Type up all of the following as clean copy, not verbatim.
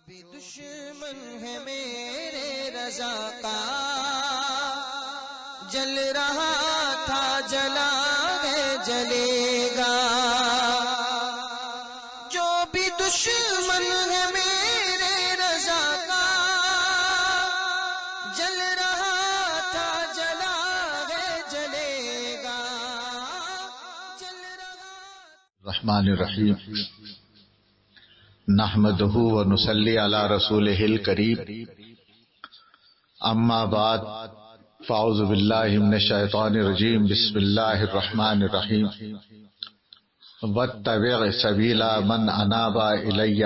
بھی دشمن ہے میرے رضا کا، جل رہا تھا جلا ہے جلے گا۔ جو بھی دشمن ہے میرے رضا کا، جل رہا تھا جلا ہے جلے گا، جل رہا۔ رحمن الرحیم، نحمدہ و نصلی علی رسولہ الکریم، اما بعد، فاعوذ باللہ من الشیطان الرجیم، بسم اللہ الرحمن الرحیم۔ واتبع سبیل من اناب الی،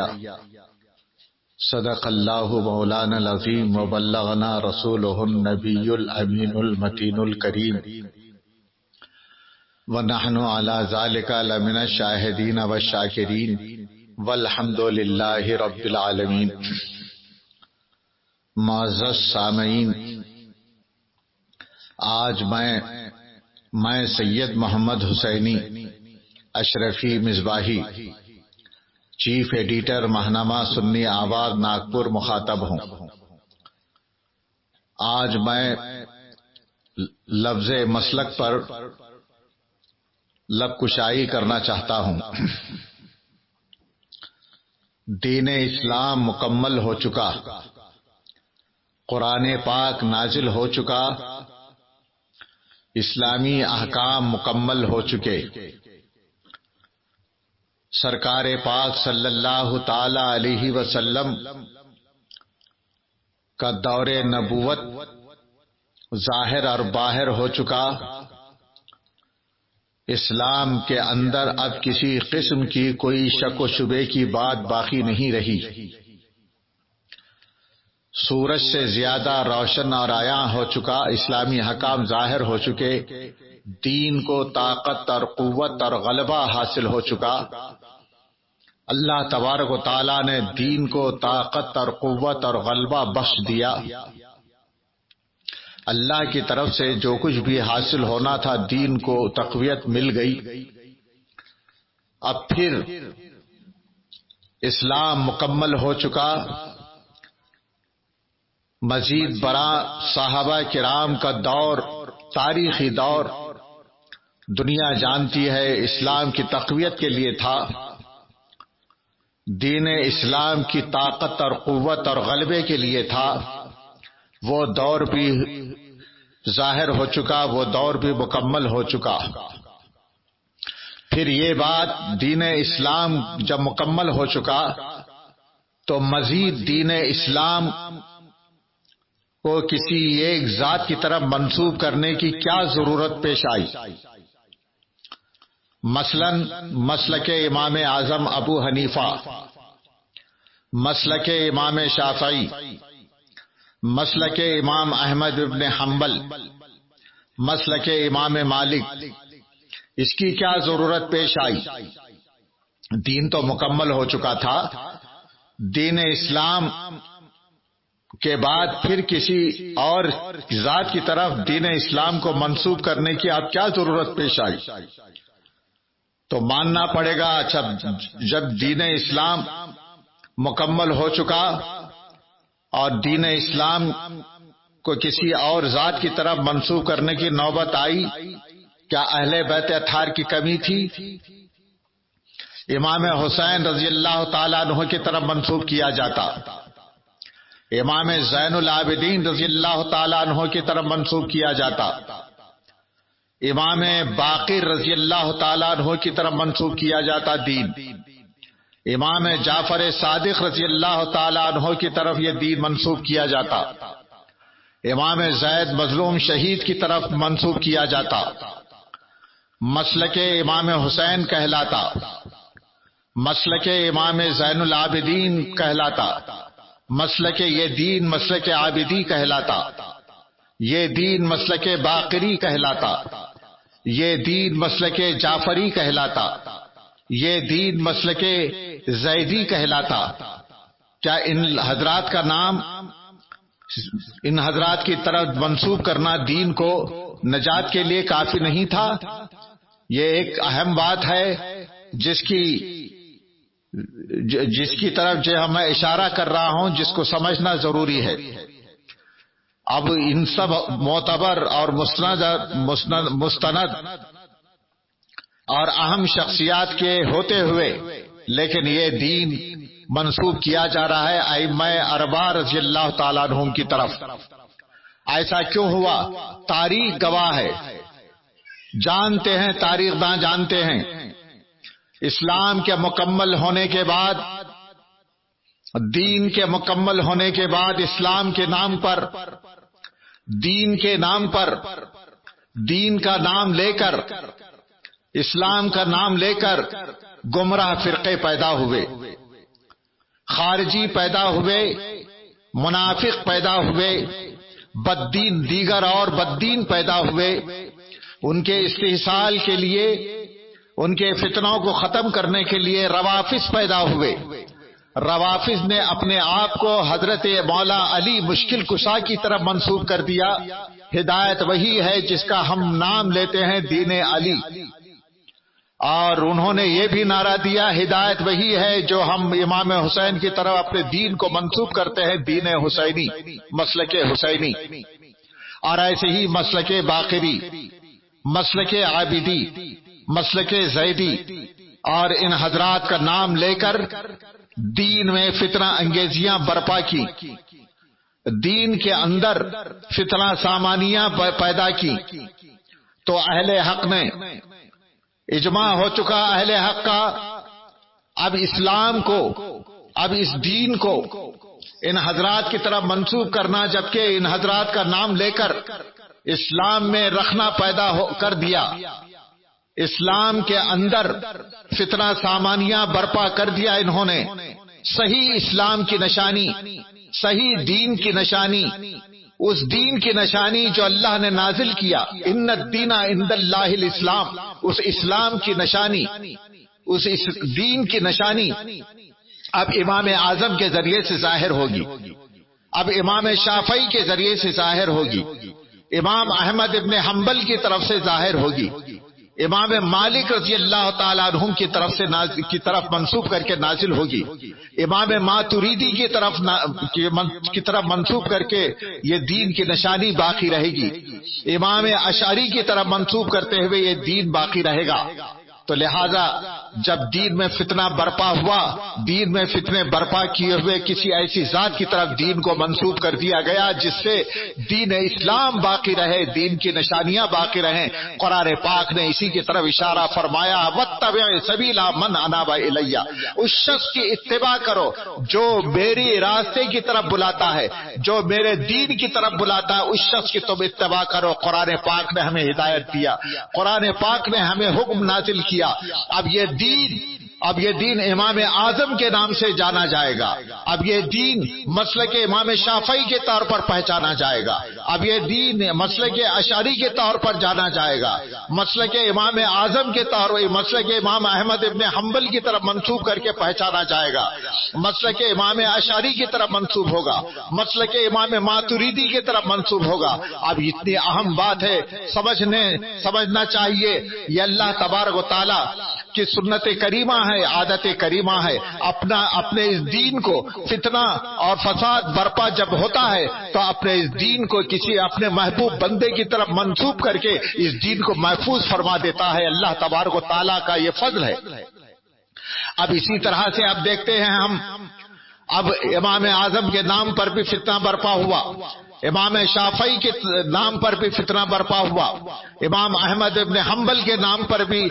صدق اللہ مولانا العظیم وبلغنا رسولہ النبی الامین المتین الکریم، ونحن علی ذلک لمن الشاہدین والشاکرین، والحمد للہ رب العالمین۔ معزز سامعین، آج میں سید محمد حسینی اشرفی مصباحی، چیف ایڈیٹر ماہنامہ سنی آواز ناگپور مخاطب ہوں۔ آج میں لفظ مسلک پر لب کشائی کرنا چاہتا ہوں۔ دین اسلام مکمل ہو چکا، قرآن پاک نازل ہو چکا، اسلامی احکام مکمل ہو چکے، سرکار پاک صلی اللہ تعالی علیہ وسلم کا دور نبوت ظاہر اور باہر ہو چکا۔ اسلام کے اندر اب کسی قسم کی کوئی شک و شبے کی بات باقی نہیں رہی۔ سورج سے زیادہ روشن اور عیاں ہو چکا، اسلامی حکام ظاہر ہو چکے، دین کو طاقت اور قوت اور غلبہ حاصل ہو چکا۔ اللہ تبارک و تعالیٰ نے دین کو طاقت اور قوت اور غلبہ بخش دیا۔ اللہ کی طرف سے جو کچھ بھی حاصل ہونا تھا، دین کو تقویت مل گئی۔ اب پھر اسلام مکمل ہو چکا۔ مزید برآں صحابہ کرام کا دور، تاریخی دور، دنیا جانتی ہے اسلام کی تقویت کے لیے تھا۔ دین اسلام کی طاقت اور قوت اور غلبے کے لیے تھا۔ وہ دور بھی ظاہر ہو چکا، وہ دور بھی مکمل ہو چکا۔ پھر یہ بات، دین اسلام جب مکمل ہو چکا تو مزید دین اسلام کو کسی ایک ذات کی طرف منسوب کرنے کی کیا ضرورت پیش آئی؟ مثلاً مسلک امام اعظم ابو حنیفہ، مسلک امام شافعی، مسلک امام احمد ابن حنبل، مسلک امام مالک، اس کی کیا ضرورت پیش آئی؟ دین تو مکمل ہو چکا تھا۔ دین اسلام کے بعد پھر کسی اور ذات کی طرف دین اسلام کو منسوب کرنے کی اب کیا ضرورت پیش آئی؟ تو ماننا پڑے گا، اچھا جب دین اسلام مکمل ہو چکا اور دین اسلام کو کسی اور ذات کی طرف منسوب کرنے کی نوبت آئی، کیا اہل بیت اطہار کی کمی تھی؟ امام حسین رضی اللہ تعالیٰ عنہ کی طرف منسوب کیا جاتا، امام زین العابدین رضی اللہ تعالیٰ عنہ کی طرف منسوب کیا جاتا، امام باقر رضی اللہ تعالیٰ عنہ کی طرف منسوب کیا جاتا دین، امام جعفر صادق رضی اللہ تعالیٰ عنہ کی طرف یہ دین منسوب کیا جاتا، امام زید مظلوم شہید کی طرف منسوب کیا جاتا، مسلک امام حسین کہلاتا، مسلک امام زین العابدین کہلاتا، مسلک یہ دین مسلک عابدی کہلاتا، یہ دین مسلک باقری کہلاتا، یہ دین مسلک جعفری کہلاتا، یہ دین مسلک زیدی کہلاتا۔ کیا ان حضرات کا نام، ان حضرات کی طرف منسوب کرنا دین کو نجات کے لیے کافی نہیں تھا؟ یہ ایک اہم بات ہے جس کی جس کی طرف جو میں اشارہ کر رہا ہوں، جس کو سمجھنا ضروری ہے. اب ان سب معتبر اور مستند اور اہم شخصیات کے ہوتے ہوئے لیکن یہ دین منسوب کیا جا رہا ہے ائمہ اربعہ رضی اللہ تعالیٰ عنہم کی طرف. ایسا کیوں ہوا؟ تاریخ گواہ ہے، جانتے ہیں، تاریخ داں جانتے ہیں، اسلام کے مکمل ہونے کے بعد، دین کے مکمل ہونے کے بعد، اسلام کے نام پر، دین کے نام پر، دین کا نام لے کر، اسلام کا نام لے کر گمراہ فرقے پیدا ہوئے، خارجی پیدا ہوئے، منافق پیدا ہوئے، بددین دیگر اور بددین پیدا ہوئے. ان کے استحصال کے لیے، ان کے فتنوں کو ختم کرنے کے لیے روافض پیدا ہوئے. روافض نے اپنے آپ کو حضرت مولا علی مشکل کشا کی طرف منسوب کر دیا. ہدایت وہی ہے جس کا ہم نام لیتے ہیں دین علی، اور انہوں نے یہ بھی نعرہ دیا ہدایت وہی ہے جو ہم امام حسین کی طرف اپنے دین کو منسوب کرتے ہیں، دین حسینی، مسلک حسینی. اور ایسے ہی مسلک باقری، مسلک عابدی، مسلک زیدی اور ان حضرات کا نام لے کر دین میں فتنہ انگیزیاں برپا کی، دین کے اندر فتنہ سامانیاں پیدا کی. تو اہل حق نے اجماع ہو چکا، اہل حق کا، اب اسلام کو، اب اس دین کو ان حضرات کی طرف منسوب کرنا، جبکہ ان حضرات کا نام لے کر اسلام میں رکھنا پیدا کر دیا، اسلام کے اندر فتنہ سامانیاں برپا کر دیا انہوں نے. صحیح اسلام کی نشانی، صحیح دین کی نشانی، اس دین کی نشانی جو اللہ نے نازل کیا، ان الدین عند اللہ الاسلام، اس اسلام کی نشانی، اس دین کی نشانی اب امام اعظم کے ذریعے سے ظاہر ہوگی، اب امام شافعی کے ذریعے سے ظاہر ہوگی، امام احمد ابن حنبل کی طرف سے ظاہر ہوگی، امام مالک رضی اللہ تعالیٰ عنہ کی طرف منسوب کر کے نازل ہوگی، امام ماتریدی کی طرف منسوب کر کے یہ دین کی نشانی باقی رہے گی، امام اشعری کی طرف منسوب کرتے ہوئے یہ دین باقی رہے گا. تو لہذا جب دین میں فتنہ برپا ہوا، دین میں فتنے برپا کیے ہوئے کسی ایسی ذات کی طرف دین کو منسوب کر دیا گیا جس سے دین اسلام باقی رہے، دین کی نشانیاں باقی رہیں. قرآن پاک نے اسی کی طرف اشارہ فرمایا، واتبع سبیل من اناب الی، اس شخص کی اتباع کرو جو میری راستے کی طرف بلاتا ہے، جو میرے دین کی طرف بلاتا ہے، اس شخص کی تم اتباع کرو. قرآن پاک نے ہمیں ہدایت دیا، قرآن پاک نے ہمیں حکم نازل کیا. اب یہ دین امام اعظم کے نام سے جانا جائے گا، اب یہ دین مسلک امام شافعی کے طور پر پہچانا جائے گا، اب یہ دین مسلک اشعری کے طور پر جانا جائے گا، مسلک امام اعظم کے طور پر، مسلک امام احمد ابن حنبل کی طرف منسوب کر کے پہچانا جائے گا، مسلک امام اشعری کی طرف منسوب ہوگا، مسلک امام ماتریدی کی طرف منسوب ہوگا. اب اتنی اہم بات ہے، سمجھنا چاہیے، یہ اللہ تبارک و تعالی کی سنت کریمہ ہے، عادت کریمہ ہے. اپنے اس دین کو فتنہ اور فساد برپا جب ہوتا ہے تو اپنے اس دین کو کسی اپنے محبوب بندے کی طرف منسوب کر کے اس دین کو محفوظ فرما دیتا ہے. اللہ تبارک و تعالیٰ کا یہ فضل ہے. اب اسی طرح سے اب دیکھتے ہیں ہم، اب امام اعظم کے نام پر بھی فتنہ برپا ہوا، امام شافعی کے نام پر بھی فتنہ برپا ہوا، امام احمد ابن حنبل کے نام پر بھی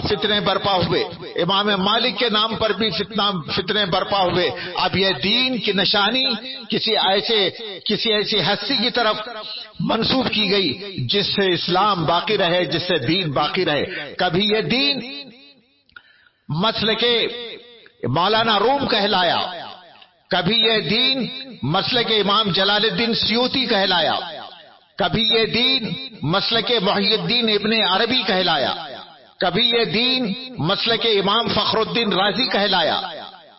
فتنے برپا ہوئے، امام مالک کے نام پر بھی فتنے برپا ہوئے. اب یہ دین کی نشانی کسی ایسی ہستی کی طرف منسوب کی گئی جس سے اسلام باقی رہے، جس سے دین باقی رہے. کبھی یہ دین مسلک مولانا روم کہلایا، کبھی یہ دین مسلک امام جلال الدین سیوطی کہلایا، کبھی یہ دین مسلک محی الدین ابن عربی کہلایا، کبھی یہ دین مسلک امام فخر الدین رازی کہلایا،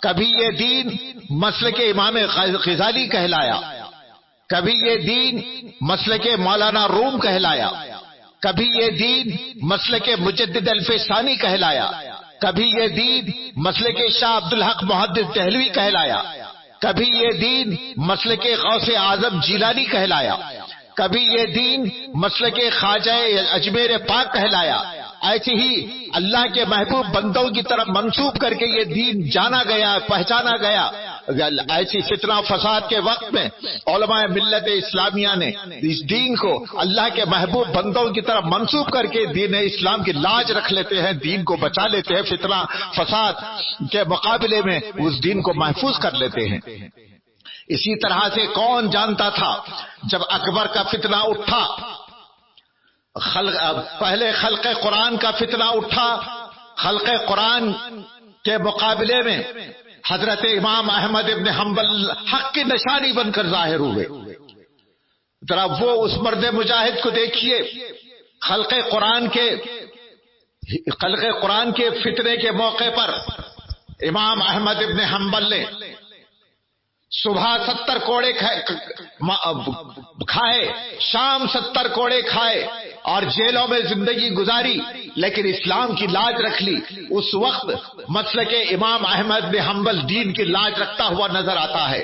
کبھی یہ دین مسلک امام غزالی کہلایا، کبھی یہ دین مسلک مولانا روم کہلایا، کبھی یہ دین مسلک مجدد الف ثانی کہلایا، کبھی یہ دین مسلک شاہ عبدالحق محدث دہلوی کہلایا، کبھی یہ دین مسلک غوث اعظم جیلانی کہلایا، کبھی یہ دین مسلک خواجہ اجمیر پاک کہلایا۔ ایسے ہی اللہ کے محبوب بندوں کی طرف منسوب کر کے یہ دین جانا گیا، پہچانا گیا۔ ایسی فتنہ فساد کے وقت میں علماء ملت اسلامیہ نے اس دین کو اللہ کے محبوب بندوں کی طرف منسوب کر کے دین اسلام کی لاج رکھ لیتے ہیں، دین کو بچا لیتے ہیں، فتنہ فساد کے مقابلے میں اس دین کو محفوظ کر لیتے ہیں۔ اسی طرح سے کون جانتا تھا جب اکبر کا فتنہ اٹھا، پہلے خلق قرآن کا فتنہ اٹھا، خلق قرآن کے مقابلے میں حضرت امام احمد ابن حنبل حق کی نشانی بن کر ظاہر ہوئے۔ ذرا وہ اس مرد مجاہد کو دیکھیے، خلق قرآن کے فتنے کے موقع پر امام احمد ابن حنبل نے صبح 70 کوڑے کھائے، شام 70 کوڑے کھائے اور جیلوں میں زندگی گزاری، لیکن اسلام کی لاج رکھ لی۔ اس وقت مسلک امام احمد بن حنبل دین کی لاج رکھتا ہوا نظر آتا ہے،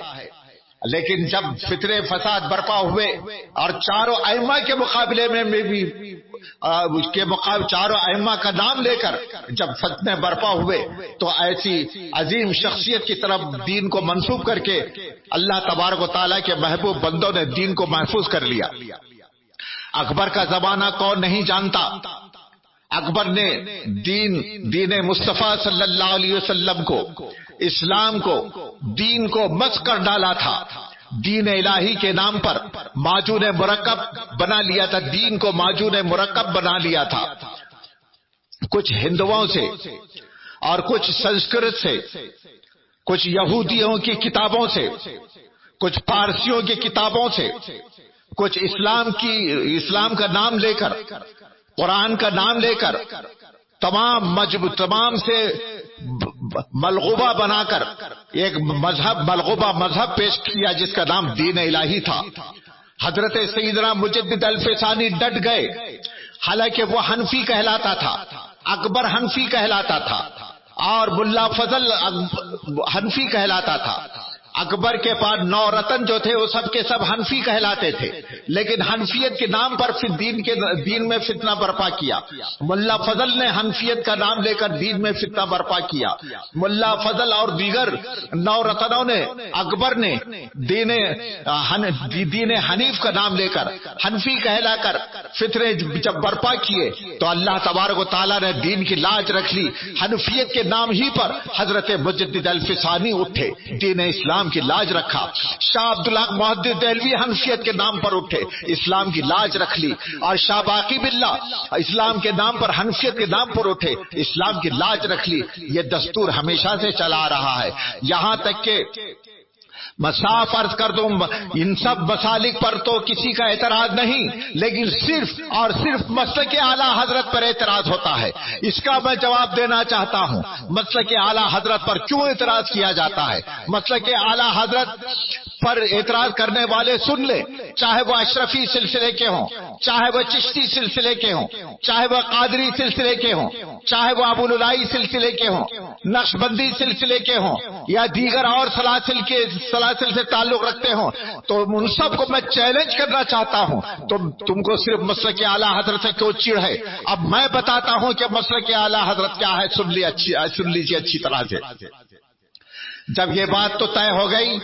لیکن جب فتنے فساد برپا ہوئے اور چاروں ائمہ کے مقابلے میں بھی چاروں ائمہ کا نام لے کر جب فتنے برپا ہوئے تو ایسی عظیم شخصیت کی طرف دین کو منسوب کر کے اللہ تبارک و تعالیٰ کے محبوب بندوں نے دین کو محفوظ کر لیا۔ اکبر کا زمانہ کون نہیں جانتا، اکبر نے دین مصطفیٰ صلی اللہ علیہ وسلم کو، اسلام کو، دین کو مس کر ڈالا تھا، دین الہی کے نام پر معجون مرکب بنا لیا تھا، دین کو معجون مرکب بنا لیا تھا۔ کچھ ہندوؤں سے اور کچھ سنسکرت سے، کچھ یہودیوں کی کتابوں سے، کچھ پارسیوں کی کتابوں سے، کچھ اسلام کا نام لے کر، قرآن کا نام لے کر تمام سے ملغوبہ بنا کر ایک ملغوبہ مذہب پیش کیا جس کا نام دین الہی تھا۔ حضرت سیدنا مجدد الفسانی ڈٹ گئے، حالانکہ وہ حنفی کہلاتا تھا، اکبر حنفی کہلاتا تھا اور ملا فضل حنفی کہلاتا تھا۔ اکبر کے پاس 9 رتن جو تھے وہ سب کے سب حنفی کہلاتے تھے، لیکن حنفیت کے نام پر پھر دین میں فتنہ برپا کیا۔ ملا فضل نے حنفیت کا نام لے کر دین میں فتنہ برپا کیا۔ ملا فضل اور دیگر 9 رتنوں نے، اکبر نے دین حنیف کا نام لے کر حنفی کہلا کر فتنے جب برپا کیے تو اللہ تبارک و تعالیٰ نے دین کی لاج رکھ لی۔ حنفیت کے نام ہی پر حضرت مجدد الفسانی اٹھے، دین اسلام کی لاج رکھا۔ شاہ عبدالحق محدث دہلوی حنفیت کے نام پر اٹھے، اسلام کی لاج رکھ لی، اور شاہ باقی باللہ اسلام کے نام پر، حنفیت کے نام پر اٹھے، اسلام کی لاج رکھ لی۔ یہ دستور ہمیشہ سے چلا آ رہا ہے، یہاں تک کہ میں صاف عرض کر دوں، ان سب مسالک پر تو کسی کا اعتراض نہیں، لیکن صرف اور صرف مسلک اعلیٰ حضرت پر اعتراض ہوتا ہے۔ اس کا میں جواب دینا چاہتا ہوں، مسلک اعلیٰ حضرت پر کیوں اعتراض کیا جاتا ہے؟ مسلک اعلیٰ حضرت پر اعتراض کرنے والے سن لے، چاہے وہ اشرفی سلسلے کے ہوں، چاہے وہ چشتی سلسلے کے ہوں، چاہے وہ قادری سلسلے کے ہوں، چاہے وہ ابوالعلائی سلسلے کے ہوں، نقشبندی سلسلے کے ہوں، یا دیگر اور سلاسل سے تعلق رکھتے ہوں، تو ان سب کو میں چیلنج کرنا چاہتا ہوں۔ تم کو صرف مسلک اعلیٰ حضرت سے کیوں چڑ ہے؟ اب میں بتاتا ہوں کہ مسلک اعلیٰ حضرت کیا ہے، سن لیجیے اچھی طرح سے۔ جب یہ بات تو طے ہو گئی،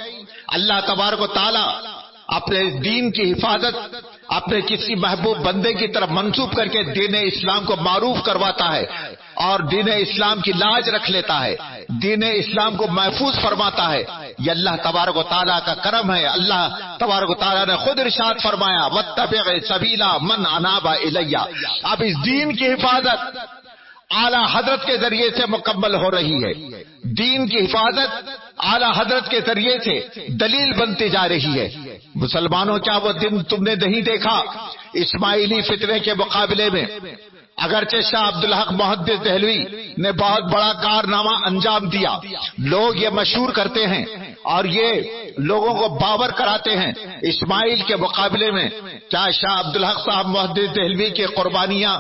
اللہ تبارک و تعالیٰ اپنے دین کی حفاظت اپنے کسی محبوب بندے کی طرف منسوب کر کے دین اسلام کو معروف کرواتا ہے اور دین اسلام کی لاج رکھ لیتا ہے، دین اسلام کو محفوظ فرماتا ہے۔ یہ اللہ تبارک و تعالیٰ کا کرم ہے۔ اللہ تبارک و تعالیٰ نے خود ارشاد فرمایا وَاتَّبِعْ سَبِيلَ مَنْ أَنَابَ إِلَيَّ۔ اب اس دین کی حفاظت اعلیٰ حضرت کے ذریعے سے مکمل ہو رہی ہے، دین کی حفاظت اعلیٰ حضرت کے ذریعے سے دلیل بنتی جا رہی ہے۔ مسلمانوں، کیا وہ دن تم نے نہیں دیکھا اسماعیلی فتنے کے مقابلے میں؟ اگرچہ شاہ عبدالحق محدث دہلوی نے بہت بڑا کارنامہ انجام دیا، لوگ یہ مشہور کرتے ہیں اور یہ لوگوں کو باور کراتے ہیں، اسماعیل کے مقابلے میں کیا شاہ عبدالحق صاحب محدث دہلوی کی قربانیاں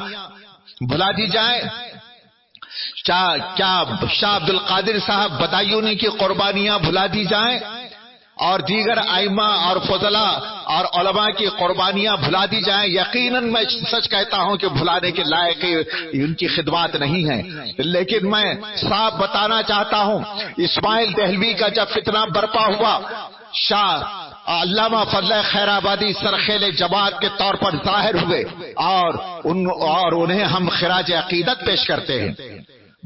بھلا دی جائیں؟ کیا شاہ عبد القادر صاحب بدایونی کی قربانیاں بھلا دی جائیں اور دیگر ائمہ اور فضلاء اور علماء کی قربانیاں بھلا دی جائیں؟ یقیناً میں سچ کہتا ہوں کہ بھلانے کے لائق ان کی خدمات نہیں ہیں، لیکن میں صاف بتانا چاہتا ہوں اسماعیل دہلوی کا جب فتنہ برپا ہوا، شاہ علامہ فضل خیر آبادی سرخیل جماعت کے طور پر ظاہر ہوئے اور انہیں ہم خراج عقیدت پیش کرتے ہیں۔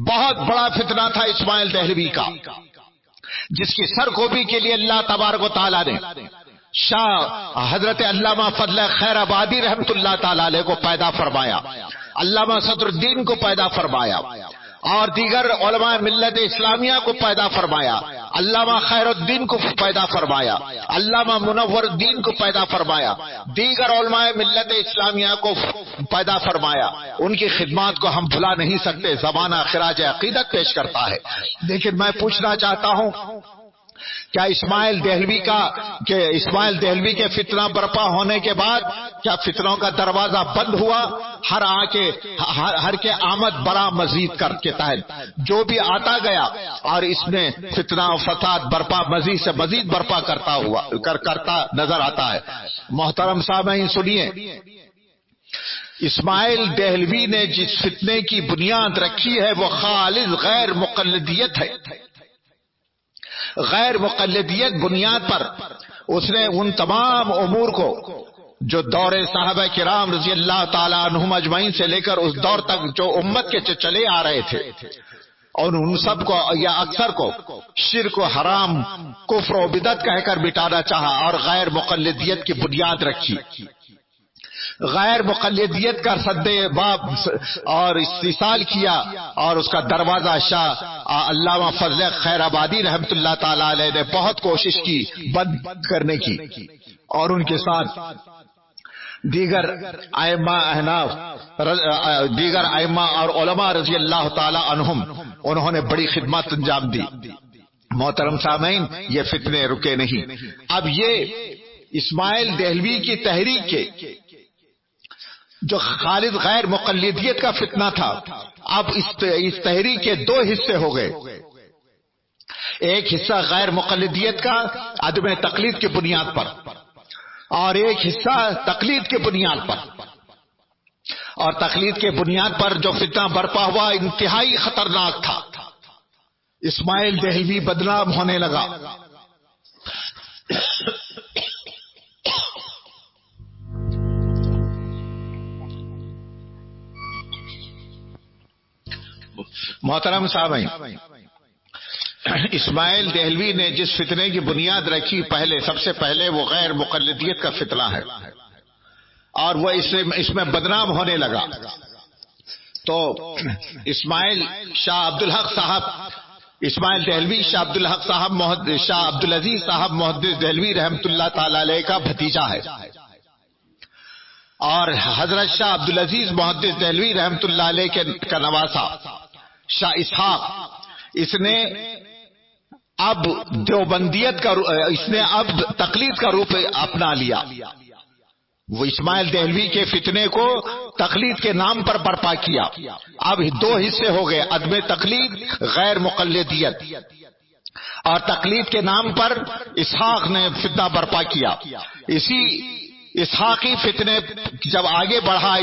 بہت بڑا فتنہ تھا اسماعیل دہلوی کا، جس کی سرگوبی کے لیے اللہ تبارک و تعالیٰ نے شاہ حضرت علامہ فضل خیر آبادی رحمت اللہ تعالی علیہ کو پیدا فرمایا، علامہ صدر الدین کو پیدا فرمایا اور دیگر علماء ملت اسلامیہ کو پیدا فرمایا، علامہ خیر الدین کو پیدا فرمایا، علامہ منور الدین کو پیدا فرمایا، دیگر علماء ملت اسلامیہ کو پیدا فرمایا۔ ان کی خدمات کو ہم بھلا نہیں سکتے، زمانہ خراج عقیدت پیش کرتا ہے۔ لیکن میں پوچھنا چاہتا ہوں کیا اسماعیل دہلوی کے فتنہ برپا ہونے کے بعد کیا فتنوں کا دروازہ بند ہوا؟ ہر کے آمد برا مزید کر کے تحت جو بھی آتا گیا اور اس میں فتنہ و فساد برپا مزید سے مزید برپا کرتا نظر آتا ہے۔ محترم سامعین سنیے، اسماعیل دہلوی نے جس فتنے کی بنیاد رکھی ہے وہ خالص غیر مقلدیت ہے۔ غیر مقلدیت بنیاد پر اس نے ان تمام امور کو جو دور صحابہ کرام رضی اللہ تعالی عنہم اجمعین سے لے کر اس دور تک جو امت کے چلے آ رہے تھے، اور ان سب کو یا اکثر کو شرک و حرام، کفر و بدعت کہہ کر مٹانا چاہا اور غیر مقلدیت کی بنیاد رکھی۔ غیر مقلدیت کا سد باب اور استحصال کیا اور اس کا دروازہ شاہ علامہ فضل خیر آبادی رحمت اللہ تعالی علیہ نے بہت کوشش کی بند کرنے کی، اور ان کے ساتھ دیگر ائمہ اور علماء رضی اللہ تعالی عنہم انہوں نے بڑی خدمات انجام دی۔ محترم سامعین، یہ فتنے رکے نہیں۔ اب یہ اسماعیل دہلوی کی تحریک کے جو خالص غیر مقلدیت کا فتنہ تھا، اب اس تحریک کے دو حصے ہو گئے۔ ایک حصہ غیر مقلدیت کا عدم تقلید کی بنیاد پر اور ایک حصہ تقلید کی بنیاد پر۔ اور تقلید کے بنیاد پر جو فتنہ برپا ہوا انتہائی خطرناک تھا۔ اسماعیل دہلوی بدنام ہونے لگا۔ محترم سامعین، اسماعیل دہلوی نے جس فتنے کی بنیاد رکھی سب سے پہلے وہ غیر مقلدیت کا فتنہ ہے، اور وہ اس میں بدنام ہونے لگا۔ تو اسماعیل دہلوی شاہ عبدالحق صاحب شاہ عبدالعزیز صاحب محدث دہلوی رحمت اللہ تعالی علیہ کا بھتیجا ہے، اور حضرت شاہ عبدالعزیز محدث دہلوی رحمت اللہ علیہ کا نواسا شاہ اسحاق، اس نے اب دیوبندیت کا اب تقلید کا روپ اپنا لیا۔ وہ اسماعیل دہلوی کے فتنے کو تقلید کے نام پر برپا کیا۔ اب دو حصے ہو گئے، عدم تقلید، غیر مقلدیت، اور تقلید کے نام پر اسحاق نے فتنہ برپا کیا۔ اسی اسحاقی فتنے جب آگے بڑھا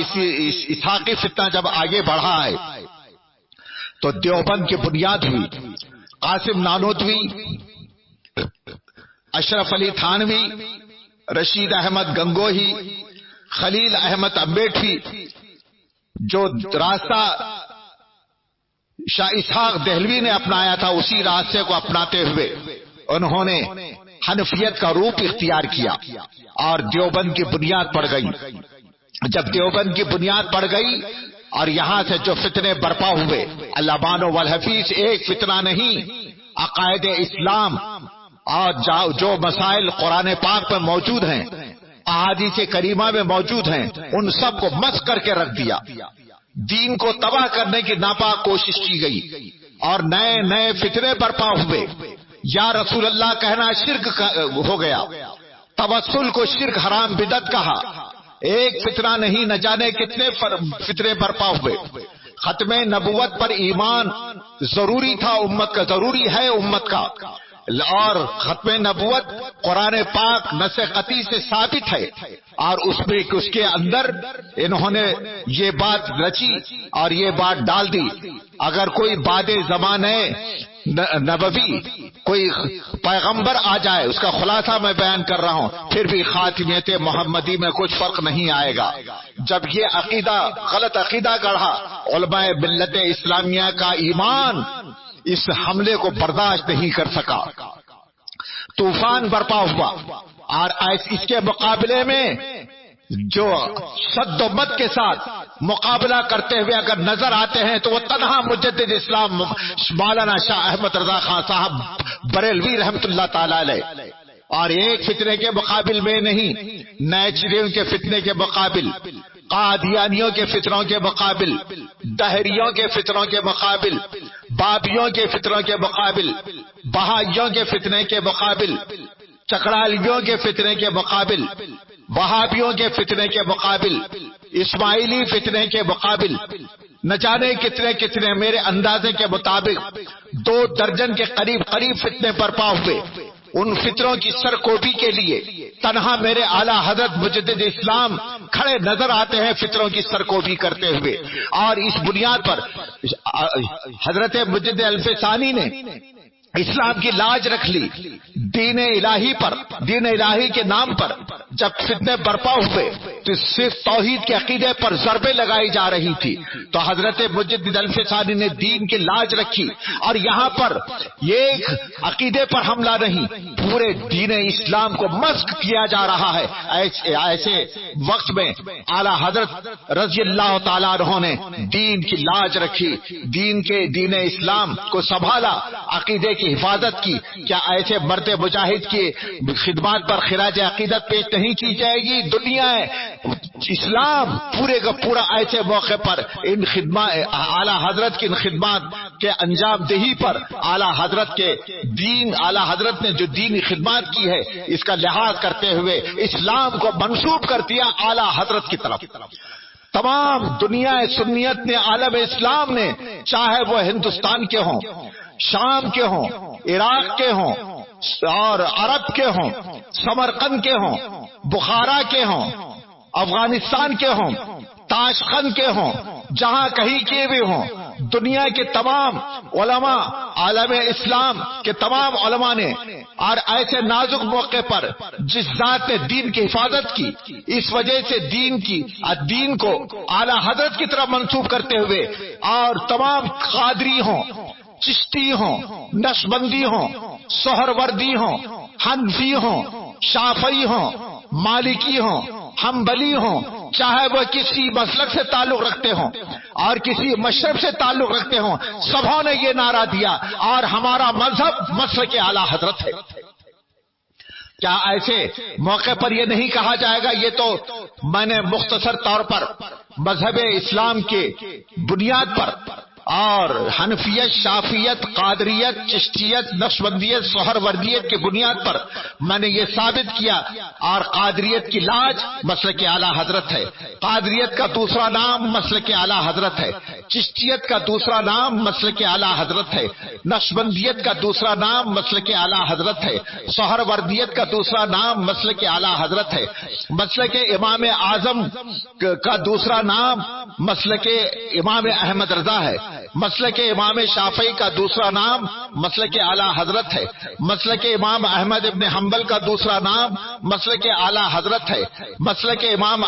اسحاقی فتنہ جب آگے بڑھا ہے تو دیوبند کی بنیاد ہوئی۔ قاسم نانوتوی، اشرف علی تھانوی، رشید احمد گنگوہی، خلیل احمد امبیٹھی، جو راستہ شاہ اسحاق دہلوی نے اپنایا تھا اسی راستے کو اپناتے ہوئے انہوں نے حنفیت کا روپ اختیار کیا اور دیوبند کی بنیاد پڑ گئی۔ جب دیوبند کی بنیاد پڑ گئی اور یہاں سے جو فتنے برپا ہوئے، علمان والحفیظ ایک فتنہ نہیں، عقائد اسلام اور جو مسائل قرآن پاک میں موجود ہیں، احادیث کریمہ میں موجود ہیں، ان سب کو مسخ کر کے رکھ دیا۔ دین کو تباہ کرنے کی ناپاک کوشش کی گئی اور نئے نئے فتنے برپا ہوئے۔ یا رسول اللہ کہنا شرک ہو گیا، توسل کو شرک حرام بدعت کہا۔ ایک فتنہ نہیں، نہ جانے کتنے فتنے برپا ہوئے۔ ختم نبوت پر ایمان ضروری تھا امت کا، ضروری ہے امت کا، اور ختم نبوت قرآن پاک نص قطعی سے ثابت ہے، اور اس کے اندر انہوں نے یہ بات رچی اور یہ بات ڈال دی. اگر کوئی بعد زمانے نبوی کوئی پیغمبر آ جائے، اس کا خلاصہ میں بیان کر رہا ہوں، پھر بھی خاتمیت محمدی میں کچھ فرق نہیں آئے گا. جب یہ عقیدہ غلط عقیدہ گڑھا، علماء ملت اسلامیہ کا ایمان اس حملے کو برداشت نہیں کر سکا، طوفان برپا ہوا. اور اس کے مقابلے میں جو صد و مد کے ساتھ مقابلہ کرتے ہوئے اگر نظر آتے ہیں تو وہ تنہا مجدد اسلام مولانا شاہ احمد رضا خان صاحب بریلوی رحمت اللہ تعالی علیہ. اور ایک فتنے کے مقابل میں نہیں، نیچریوں کے فتنے کے مقابل، قادیانیوں کے فتنوں کے مقابل، دہریوں کے فتنوں کے مقابل، بابیوں کے فتنوں کے مقابل، بہائیوں کے فتنے کے مقابل، چکرالیوں کے فتنے کے مقابل، وہابیوں کے فتنے کے مقابل، اسماعیلی فتنے کے مقابل، نہ جانے کتنے کتنے میرے اندازے کے مطابق 2 درجن کے قریب فتنے برپا ہوئے. ان فتنوں کی سرکوبی کے لیے تنہا میرے اعلیٰ حضرت مجدد اسلام کھڑے نظر آتے ہیں فتنوں کی سرکوبی کرتے ہوئے. اور اس بنیاد پر حضرت مجدد الفسانی نے اسلام کی لاج رکھ لی. دین الہی پر، دین الہی کے نام پر جب فتنے برپا ہوئے تو صرف توحید کے عقیدے پر ضربیں لگائی جا رہی تھی، تو حضرت مجدد الفسانی نے دین کی لاج رکھی اور یہاں پر ایک عقیدے پر حملہ نہیں، پورے دین اسلام کو مسخ کیا جا رہا ہے. ایسے وقت میں اعلیٰ حضرت رضی اللہ تعالیٰ عنہ نے دین کی لاج رکھی، دین اسلام کو سنبھالا، عقیدے کی حفاظت کی. کیا ایسے مرد مجاہد کی خدمات پر خراج عقیدت پیش نہیں کی جائے گی؟ دنیا اسلام پورے کا پورا ایسے موقع پر ان خدمات اعلیٰ حضرت کی ان خدمات کے انجام دہی پر اعلیٰ حضرت کے دین، اعلیٰ حضرت نے جو دینی خدمات کی ہے اس کا لحاظ کرتے ہوئے اسلام کو منسوب کر دیا اعلیٰ حضرت کی طرف. تمام دنیا سنیت نے، عالم اسلام نے، چاہے وہ ہندوستان کے ہوں، شام کے ہوں، عراق کے ہوں، اور عرب کے ہوں، سمرقند کے ہوں، بخارا کے ہوں، افغانستان کے ہوں، تاشقند کے ہوں، جہاں کہیں کے بھی ہوں، دنیا کے تمام علماء، عالم اسلام کے تمام علماء نے، اور ایسے نازک موقع پر جس ذات نے دین کی حفاظت کی، اس وجہ سے دین کو اعلیٰ حضرت کی طرف منسوب کرتے ہوئے، اور تمام قادری ہوں، چشتی ہوں، نقشبندی ہوں، سہروردی ہوں، حنفی ہوں، شافعی ہوں، مالکی ہوں، حنبلی ہوں، چاہے وہ کسی مسلک سے تعلق رکھتے ہوں اور کسی مشرب سے تعلق رکھتے ہوں، سبھوں نے یہ نعرہ دیا اور ہمارا مذہب مسلک اعلیٰ حضرت ہے. کیا ایسے موقع پر یہ نہیں کہا جائے گا؟ یہ تو میں نے مختصر طور پر مذہب اسلام کے بنیاد پر اور حنفیت، شافیت، قادریت، چشتیت، نقشبندیت، سہروردیت کی بنیاد پر میں نے یہ ثابت کیا. اور قادریت کی لاج مسلک اعلیٰ حضرت ہے، قادریت کا دوسرا نام مسلک اعلیٰ حضرت ہے، چشتیت کا دوسرا نام مسلک اعلیٰ حضرت ہے، نقشبندیت کا دوسرا نام مسلک اعلیٰ حضرت ہے، سہروردیت کا دوسرا نام مسلک اعلیٰ حضرت ہے، مسلک امام اعظم کا دوسرا نام مسلک امام احمد رضا ہے، مسلک امام شافعی کا دوسرا نام مسلک اعلیٰ حضرت ہے، مسلک امام احمد ابن حنبل کا دوسرا نام مسلک اعلیٰ حضرت ہے، مسلک امام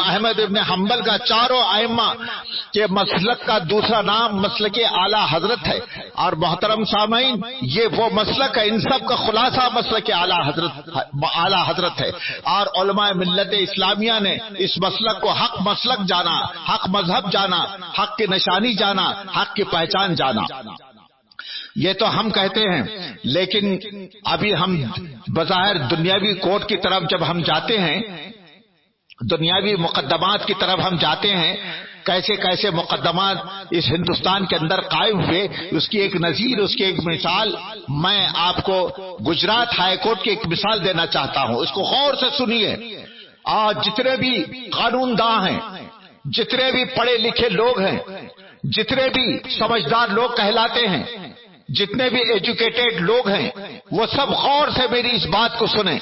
احمد ابن حنبل کا چاروں ائمہ کے مسلک کا دوسرا نام مسلک اعلیٰ حضرت ہے. اور محترم سامعین، یہ وہ مسلک ہے، ان سب کا خلاصہ مسلک اعلیٰ حضرت ہے. اور علماء ملت اسلامیہ نے اس مسلک کو حق مسلک جانا، حق مذہب جانا، حق کی نشانی جانا، حق کی پہچان جانا. یہ تو ہم کہتے ہیں، لیکن ابھی ہم بظاہر دنیاوی کوٹ کی طرف جب ہم جاتے ہیں، دنیاوی مقدمات کی طرف ہم جاتے ہیں، کیسے کیسے مقدمات اس ہندوستان کے اندر قائم ہوئے، اس کی ایک نظیر، اس کی ایک مثال میں آپ کو گجرات ہائی کورٹ کی ایک مثال دینا چاہتا ہوں. اس کو غور سے سنیے. آج جتنے بھی قانون داں ہیں، جتنے بھی پڑھے لکھے لوگ ہیں، جتنے بھی سمجھدار لوگ کہلاتے ہیں، جتنے بھی ایجوکیٹڈ لوگ ہیں، وہ سب غور سے میری اس بات کو سنیں،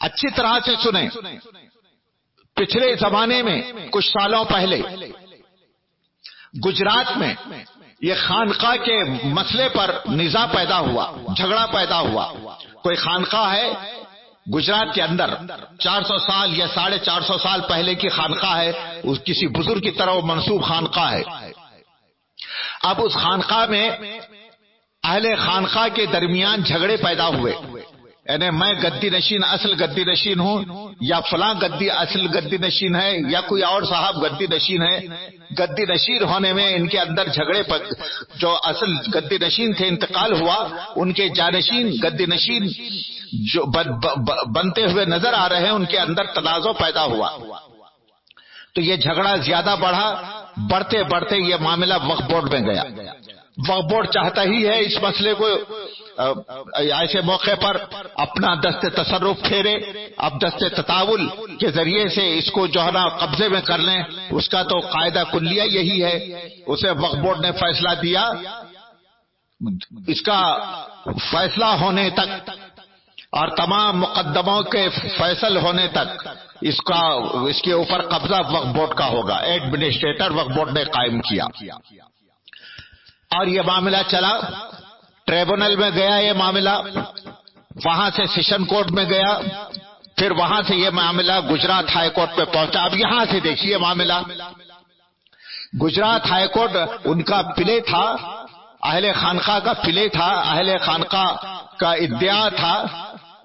اچھی طرح سے سنیں۔ پچھلے زمانے میں کچھ سالوں پہلے گجرات میں یہ خانقاہ کے مسئلے پر نزاع پیدا ہوا، جھگڑا پیدا ہوا۔ کوئی خانقاہ ہے گجرات کے اندر، 400 سال یا 450 سال پہلے کی خانقاہ ہے، اس کسی بزرگ کی طرح وہ منسوب خانقاہ ہے۔ اب اس خانقاہ میں اہل خانقاہ کے درمیان جھگڑے پیدا ہوئے، یعنی میں گدی نشین، اصل گدی نشین ہوں، یا فلاں گدی اصل گدی نشین ہے، یا کوئی اور صاحب گدی نشین ہے۔ گدی نشین ہونے میں ان کے اندر جھگڑے پر جو اصل گدی نشین تھے انتقال ہوا، ان کے جانشین گدی نشین جو بنتے ہوئے نظر آ رہے ہیں ان کے اندر تنازع پیدا ہوا۔ تو یہ جھگڑا زیادہ بڑھا، بڑھتے بڑھتے یہ معاملہ وقف بورڈ میں گیا۔ وقف بورڈ چاہتا ہی ہے اس مسئلے کو ایسے موقع پر اپنا دست تصرف پھیرے، اب دست تطاول کے ذریعے سے اس کو جو ہے نا قبضے میں کر لیں، اس کا تو قاعدہ کلیہ یہی ہے۔ اسے وقف بورڈ نے فیصلہ دیا، اس کا فیصلہ ہونے تک اور تمام مقدموں کے فیصل ہونے تک اس کے اوپر قبضہ وقف بورڈ کا ہوگا۔ ایڈمنسٹریٹر وقف بورڈ نے قائم کیا اور یہ معاملہ چلا، ٹریبونل میں گیا یہ معاملہ، وہاں سے سیشن کورٹ میں گیا، پھر وہاں سے یہ معاملہ گجرات ہائی کورٹ پہ پہنچا۔ اب یہاں سے دیکھیے معاملہ، گجرات ہائی کورٹ ان کا پلے تھا، اہل خانقاہ کا پلے تھا، اہل خانقاہ کا ادعا تھا،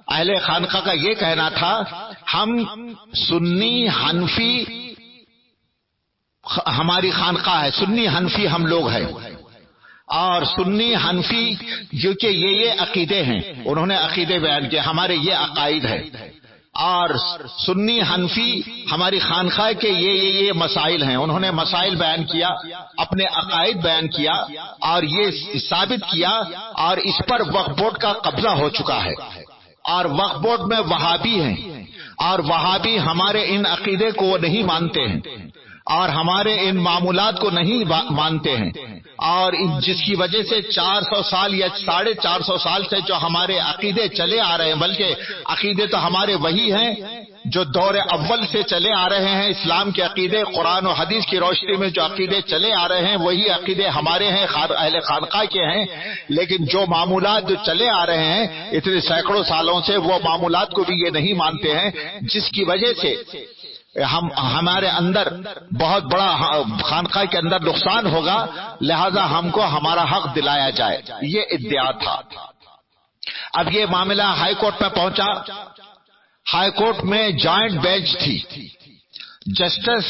اہل خانقاہ کا یہ کہنا تھا ہم سنی حنفی، ہماری خانقاہ ہے سنی حنفی ہم لوگ ہیں، اور سنی حنفی جو کہ یہ عقیدے ہیں، انہوں نے عقیدے بیان کیے، ہمارے یہ عقائد ہے، اور سنی حنفی ہماری خانقاہ کے یہ مسائل ہیں، انہوں نے مسائل بیان کیا، اپنے عقائد بیان کیا اور یہ ثابت کیا، اور اس پر وقف بورڈ کا قبضہ ہو چکا ہے، اور وقف بورڈ میں وہابی ہیں، اور وہابی ہمارے ان عقیدے کو وہ نہیں مانتے ہیں، اور ہمارے ان معمولات کو نہیں مانتے ہیں، اور جس کی وجہ سے 400 سال یا 450 سال سے جو ہمارے عقیدے چلے آ رہے ہیں، بلکہ عقیدے تو ہمارے وہی ہیں جو دور اول سے چلے آ رہے ہیں، اسلام کے عقیدے قرآن و حدیث کی روشنی میں جو عقیدے چلے آ رہے ہیں وہی عقیدے ہمارے ہیں، اہل خانقاہ کے ہیں، لیکن جو معمولات جو چلے آ رہے ہیں اتنے سینکڑوں سالوں سے، وہ معمولات کو بھی یہ نہیں مانتے ہیں، جس کی وجہ سے ہمارے اندر بہت بڑا خانقاہ کے اندر نقصان ہوگا، لہذا ہم کو ہمارا حق دلایا جائے، یہ ادعا تھا۔ اب یہ معاملہ ہائی کورٹ میں پہنچا، ہائی کورٹ میں جوائنٹ بینچ تھی، جسٹس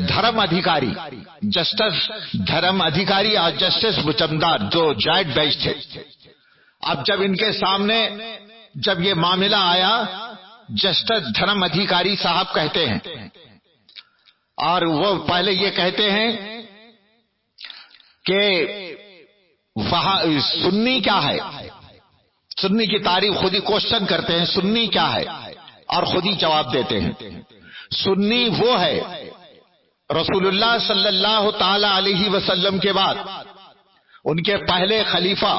دھرم ادھیکاری، اور جسٹس مچمدار جو جوائنٹ بینچ تھے۔ اب جب ان کے سامنے جب یہ معاملہ آیا، جسٹس دھرم ادھیکاری صاحب کہتے ہیں، اور وہ پہلے یہ کہتے ہیں کہ سنی کیا ہے، سنی کی تعریف خود ہی کوشچن کرتے ہیں، سنی کیا ہے، اور خود ہی جواب دیتے ہیں۔ سنی وہ ہے رسول اللہ صلی اللہ تعالی علیہ وسلم کے بعد ان کے پہلے خلیفہ،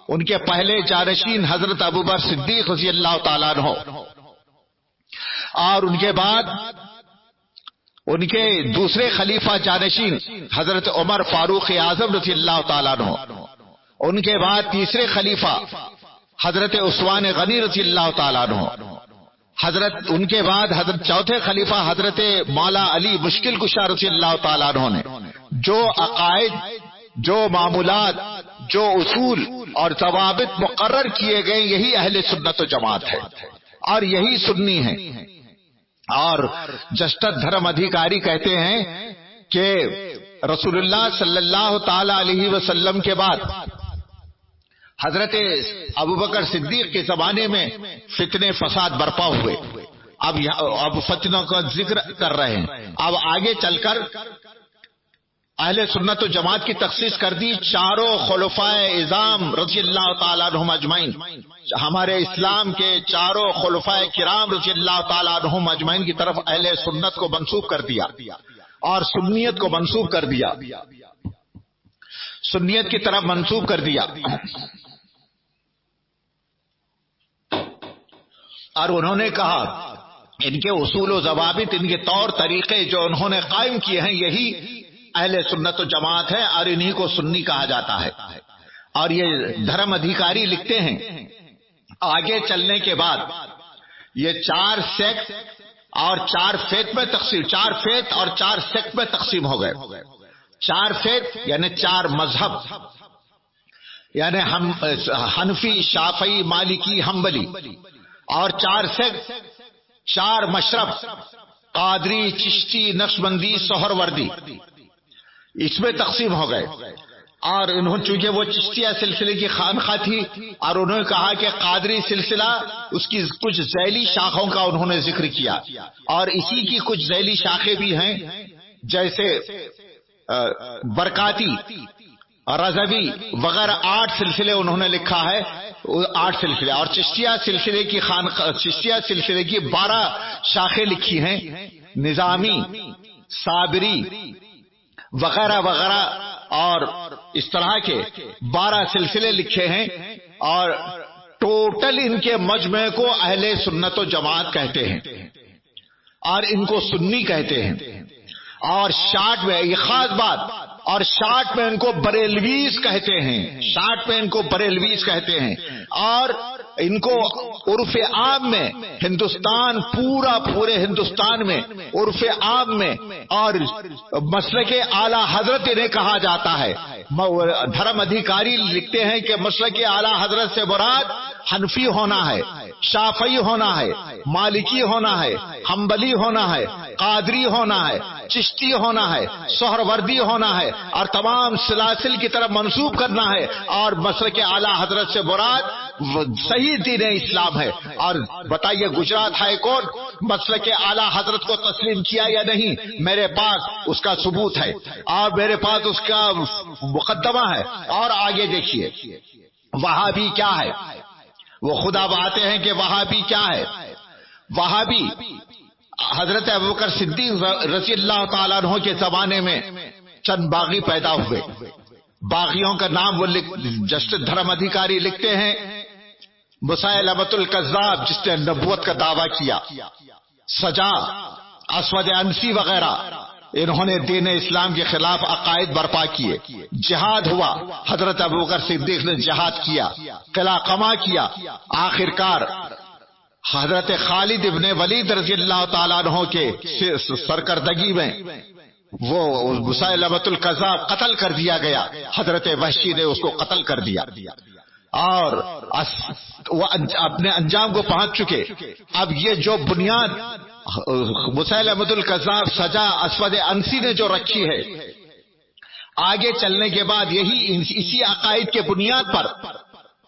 ان کے پہلے جانشین حضرت ابوبکر صدیق رضی اللہ تعالیٰ عنہ، اور ان کے بعد ان کے دوسرے خلیفہ جانشین حضرت عمر فاروق اعظم رضی اللہ تعالیٰ عنہ، ان کے بعد تیسرے خلیفہ حضرت عثمان غنی رضی اللہ تعالیٰ عنہ، ان کے بعد حضرت چوتھے خلیفہ حضرت مولا علی مشکل کشا رضی اللہ تعالیٰ عنہ نے جو عقائد، جو معمولات، جو اصول اور ضوابط مقرر کیے گئے، یہی اہل سنت و جماعت ہے اور یہی سنی ہے۔ اور جسٹس دھرم ادھیکاری کہتے ہیں کہ رسول اللہ صلی اللہ تعالی علیہ وسلم کے بعد حضرت ابوبکر صدیق کے زمانے میں فتنے فساد برپا ہوئے، اب فتنوں کا ذکر کر رہے ہیں، اب آگے چل کر اہل سنت و جماعت کی تخصیص کر دی چاروں خلفائے اعظام رضی اللہ تعالیٰ عنہم اجمعین. ہمارے اسلام کے چاروں خلفائے کرام رضی اللہ تعالیٰ عنہم اجمعین کی طرف اہل سنت کو منسوب کر دیا اور سنیت کو منسوب کر دیا، سنیت کی طرف منسوب کر دیا. اور انہوں نے کہا ان کے اصول و ضوابط، ان کے طور طریقے جو انہوں نے قائم کیے ہیں، یہی اہل سنت و جماعت ہے اور انہی کو سنی کہا جاتا ہے. اور یہ دھرم ادھیکاری لکھتے ہیں آگے چلنے کے بعد یہ 4 سیکٹ اور 4 فیت میں تقسیم، 4 فیت اور 4 سیکٹ میں تقسیم ہو گئے. 4 فیت یعنی 4 مذہب، یعنی حنفی، شافعی، مالکی، حنبلی. اور 4 سیکٹ، 4 مشرب، قادری، چشتی، نقشبندی، سہروردی، اس میں تقسیم ہو گئے. اور انہوں چونکہ وہ چشتیہ سلسلے کی خانقاہ تھی اور انہوں نے کہا کہ قادری سلسلہ، اس کی کچھ ذیلی شاخوں کا انہوں نے ذکر کیا، اور اسی کی کچھ ذیلی شاخیں بھی ہیں جیسے برکاتی، رضوی وغیرہ. 8 سلسلے انہوں نے لکھا ہے، 8 سلسلے. اور چشتیہ سلسلے کی چشتیہ سلسلے کی 12 شاخیں لکھی ہیں، نظامی، صابری وغیرہ وغیرہ، اور اس طرح کے 12 سلسلے لکھے ہیں. اور ٹوٹل ان کے مجمع کو اہل سنت و جماعت کہتے ہیں اور ان کو سنی کہتے ہیں. اور شارٹ میں یہ خاص بات، اور شارٹ میں ان کو بریلویز کہتے ہیں، شارٹ میں ان کو بریلویز کہتے ہیں. اور ان کو عرف عام میں ہندوستان، پورے ہندوستان میں عرف عام میں اور مسلک اعلی حضرت انہیں کہا جاتا ہے. دھرم ادھیکاری لکھتے ہیں کہ مسلک اعلی حضرت سے مراد حنفی ہونا ہے، شافعی ہونا ہے، مالکی ہونا ہے، حنبلی ہونا ہے، قادری ہونا ہے، چشتی ہونا ہے، سہروردی ہونا ہے، اور تمام سلاسل کی طرف منسوب کرنا ہے. اور مسلک اعلی حضرت سے مراد صحیح دین اسلام ہے. اور بتائیے گجرات ہائی کورٹ مسلک اعلی حضرت کو تسلیم کیا یا نہیں؟ میرے پاس اس کا ثبوت ہے اور میرے پاس اس کا مقدمہ ہے. اور آگے دیکھیے وہابی کیا ہے. وہ خدا باتیں ہیں کہ وہابی کیا ہے. وہابی حضرت ابوبکر صدیق رضی اللہ تعالیٰ عنہ کے زمانے میں چند باغی پیدا ہوئے. باغیوں کا نام وہ جسٹس دھرم ادھیکاری لکھتے ہیں. مسیلمۃ الکذاب جس نے نبوت کا دعویٰ کیا، سجا، اسود انسی وغیرہ، انہوں نے دین اسلام کے خلاف عقائد برپا کیے. جہاد ہوا، حضرت ابوبکر صدیق نے جہاد کیا، قلعہ قمع کیا. آخرکار حضرت خالد ابن ولید رضی اللہ تعالیٰ عنہ کے سرکردگی میں وہ مسیلمۃ الکذاب قتل کر دیا گیا. حضرت وحشی نے اس کو قتل کر دیا اور وہ اپنے انجام کو پہنچ چکے. اب یہ جو بنیاد مسیلمۃ الکذاب، سجا، اسود انسی نے جو رکھی ہے، آگے چلنے کے بعد یہی اسی عقائد کے بنیاد پر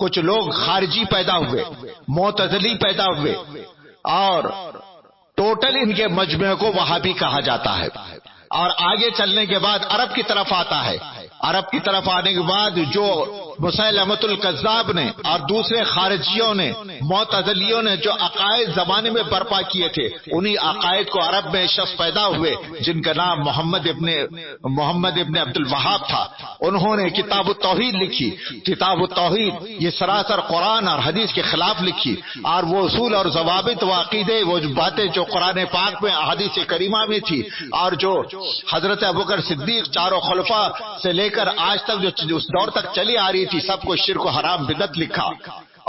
کچھ لوگ خارجی پیدا ہوئے، معتزلی پیدا ہوئے، اور ٹوٹل ان کے مجمع کو وہابی کہا جاتا ہے. اور آگے چلنے کے بعد عرب کی طرف آتا ہے. عرب کی طرف آنے کے بعد جو مسیلمۃ الکذاب نے اور دوسرے خارجیوں نے، معتزلیوں نے جو عقائد زمانے میں برپا کیے تھے، انہی عقائد کو عرب میں شخص پیدا ہوئے جن کا نام محمد ابن عبد الوہاب تھا. انہوں نے کتاب التوحید لکھی. کتاب التوحید یہ سراسر قرآن اور حدیث کے خلاف لکھی، اور وہ اصول اور ضوابط و عقیدے، وہ باتیں جو قرآن پاک میں، احادیث کریمہ میں تھی، اور جو حضرت ابوبکر صدیق چاروں خلفاء سے لے کر آج تک جو اس دور تک چلی آ رہی تھی، سب کو شرک و حرام بدعت لکھا.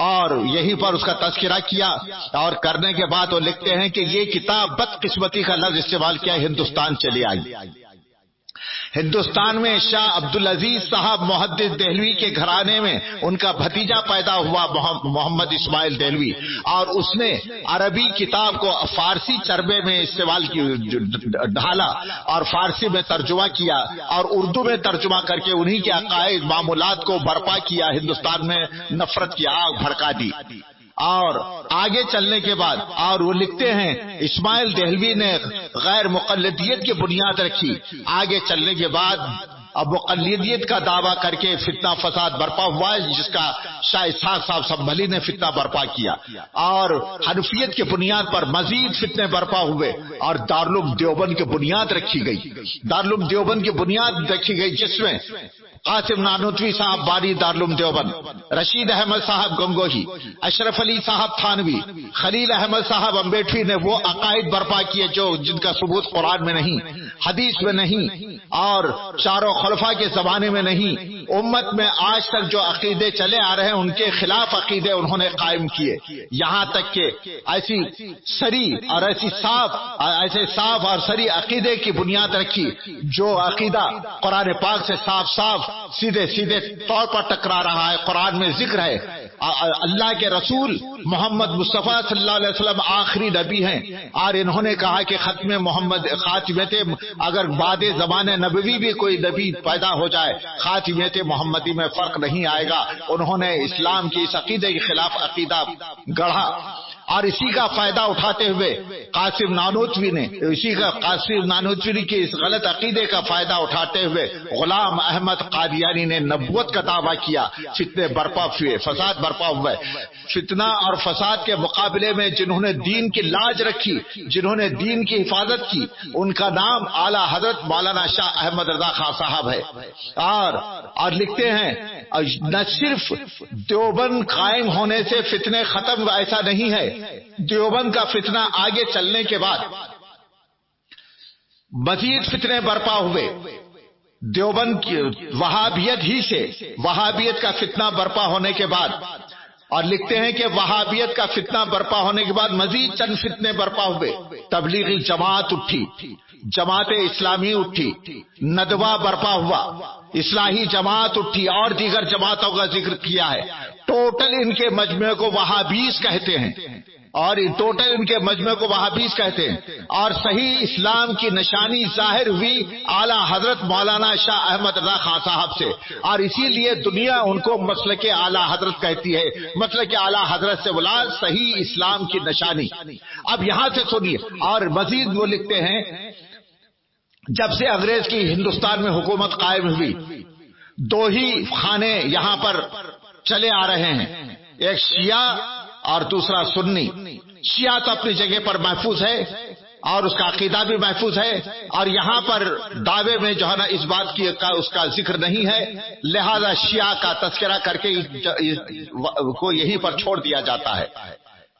اور یہیں پر اس کا تذکرہ کیا. اور کرنے کے بعد وہ لکھتے ہیں کہ یہ کتاب بدقسمتی کا لفظ استعمال کیا، ہندوستان چلی آئی. ہندوستان میں شاہ عبدالعزیز صاحب محدث دہلوی کے گھرانے میں ان کا بھتیجا پیدا ہوا محمد اسماعیل دہلوی، اور اس نے عربی کتاب کو فارسی چربے میں استعمال ڈھالا اور فارسی میں ترجمہ کیا اور اردو میں ترجمہ کر کے انہی کے عقائد معمولات کو برپا کیا. ہندوستان میں نفرت کی آگ بھڑکا دی. اور آگے چلنے کے بعد اور وہ لکھتے ہیں اسماعیل دہلوی نے غیر مقلدیت کی بنیاد رکھی، آگے چلنے کے بعد اب مقلدیت کا دعویٰ کر کے فتنہ فساد برپا ہوا ہے، جس کا شاہ اسحاق صاحب سنبھلی نے فتنہ برپا کیا، اور حنفیت کی بنیاد پر مزید فتنے برپا ہوئے اور دارالعلوم دیوبند کی بنیاد رکھی گئی، دارالعلوم دیوبند کی بنیاد رکھی گئی، جس میں قاسم نانوتوی صاحب بانی دارالعلوم دیوبند، رشید احمد صاحب گنگوہی، اشرف علی صاحب تھانوی، خلیل احمد صاحب امبیٹوی نے وہ عقائد برپا کیے جن کا ثبوت قرآن میں نہیں، حدیث میں نہیں، اور چاروں خلفاء کے زمانے میں نہیں۔ امت میں آج تک جو عقیدے چلے آ رہے ہیں ان کے خلاف عقیدے انہوں نے قائم کیے، یہاں تک کہ ایسی سری اور ایسے صاف اور سری عقیدے کی بنیاد رکھی جو عقیدہ قرآن پاک سے صاف صاف سیدھے طور پر ٹکرا رہا ہے۔ قرآن میں ذکر ہے اللہ کے رسول محمد مصطفیٰ صلی اللہ علیہ وسلم آخری نبی ہیں، اور انہوں نے کہا کہ ختم محمد خاتمیت، اگر بعد زمان نبوی بھی کوئی نبی پیدا ہو جائے خاتمیت محمدی میں فرق نہیں آئے گا۔ انہوں نے اسلام کی اس عقیدے کے خلاف عقیدہ گڑھا، اور اسی کا فائدہ اٹھاتے ہوئے قاسم نانوتوی کے اس غلط عقیدے کا فائدہ اٹھاتے ہوئے غلام احمد قادیانی نے نبوت کا دعویٰ کیا، فتنے برپا ہوئے، فساد برپا ہوئے۔ فتنہ اور فساد کے مقابلے میں جنہوں نے دین کی لاج رکھی، جنہوں نے دین کی حفاظت کی، ان کا نام اعلیٰ حضرت مولانا شاہ احمد رضا خان صاحب ہے۔ اور لکھتے ہیں نہ صرف دیوبند قائم ہونے سے فتنے ختم، ایسا نہیں ہے، دیوبند کا فتنہ آگے چلنے کے بعد مزید فتنے برپا ہوئے، دیوبند کی وہابیت کا فتنہ برپا ہونے کے بعد، اور لکھتے ہیں کہ وہابیت کا فتنہ برپا ہونے کے بعد مزید چند فتنے برپا ہوئے، تبلیغی جماعت اٹھی، جماعت اسلامی اٹھی، ندوہ برپا ہوا، اصلاحی جماعت اٹھی، اور دیگر جماعتوں کا ذکر کیا ہے۔ ٹوٹل ان کے مجموعے کو وہابیز کہتے ہیں، اور صحیح اسلام کی نشانی ظاہر ہوئی اعلیٰ حضرت مولانا شاہ احمد رضا خان صاحب سے، اور اسی لیے دنیا ان کو مسلک اعلیٰ حضرت کہتی ہے۔ مسلک اعلیٰ حضرت سے مراد صحیح اسلام کی نشانی۔ اب یہاں سے سنیے، اور مزید وہ لکھتے ہیں جب سے انگریز کی ہندوستان میں حکومت قائم ہوئی، دو ہی خانے یہاں پر چلے آ رہے ہیں، ایک شیعہ اور دوسرا سنی۔ شیعہ تو اپنی جگہ پر محفوظ ہے اور اس کا عقیدہ بھی محفوظ ہے، اور یہاں پر دعوے میں جو ہے نا اس بات کی اس کا ذکر نہیں ہے، لہذا شیعہ کا تذکرہ کر کے کو یہیں پر چھوڑ دیا جاتا ہے۔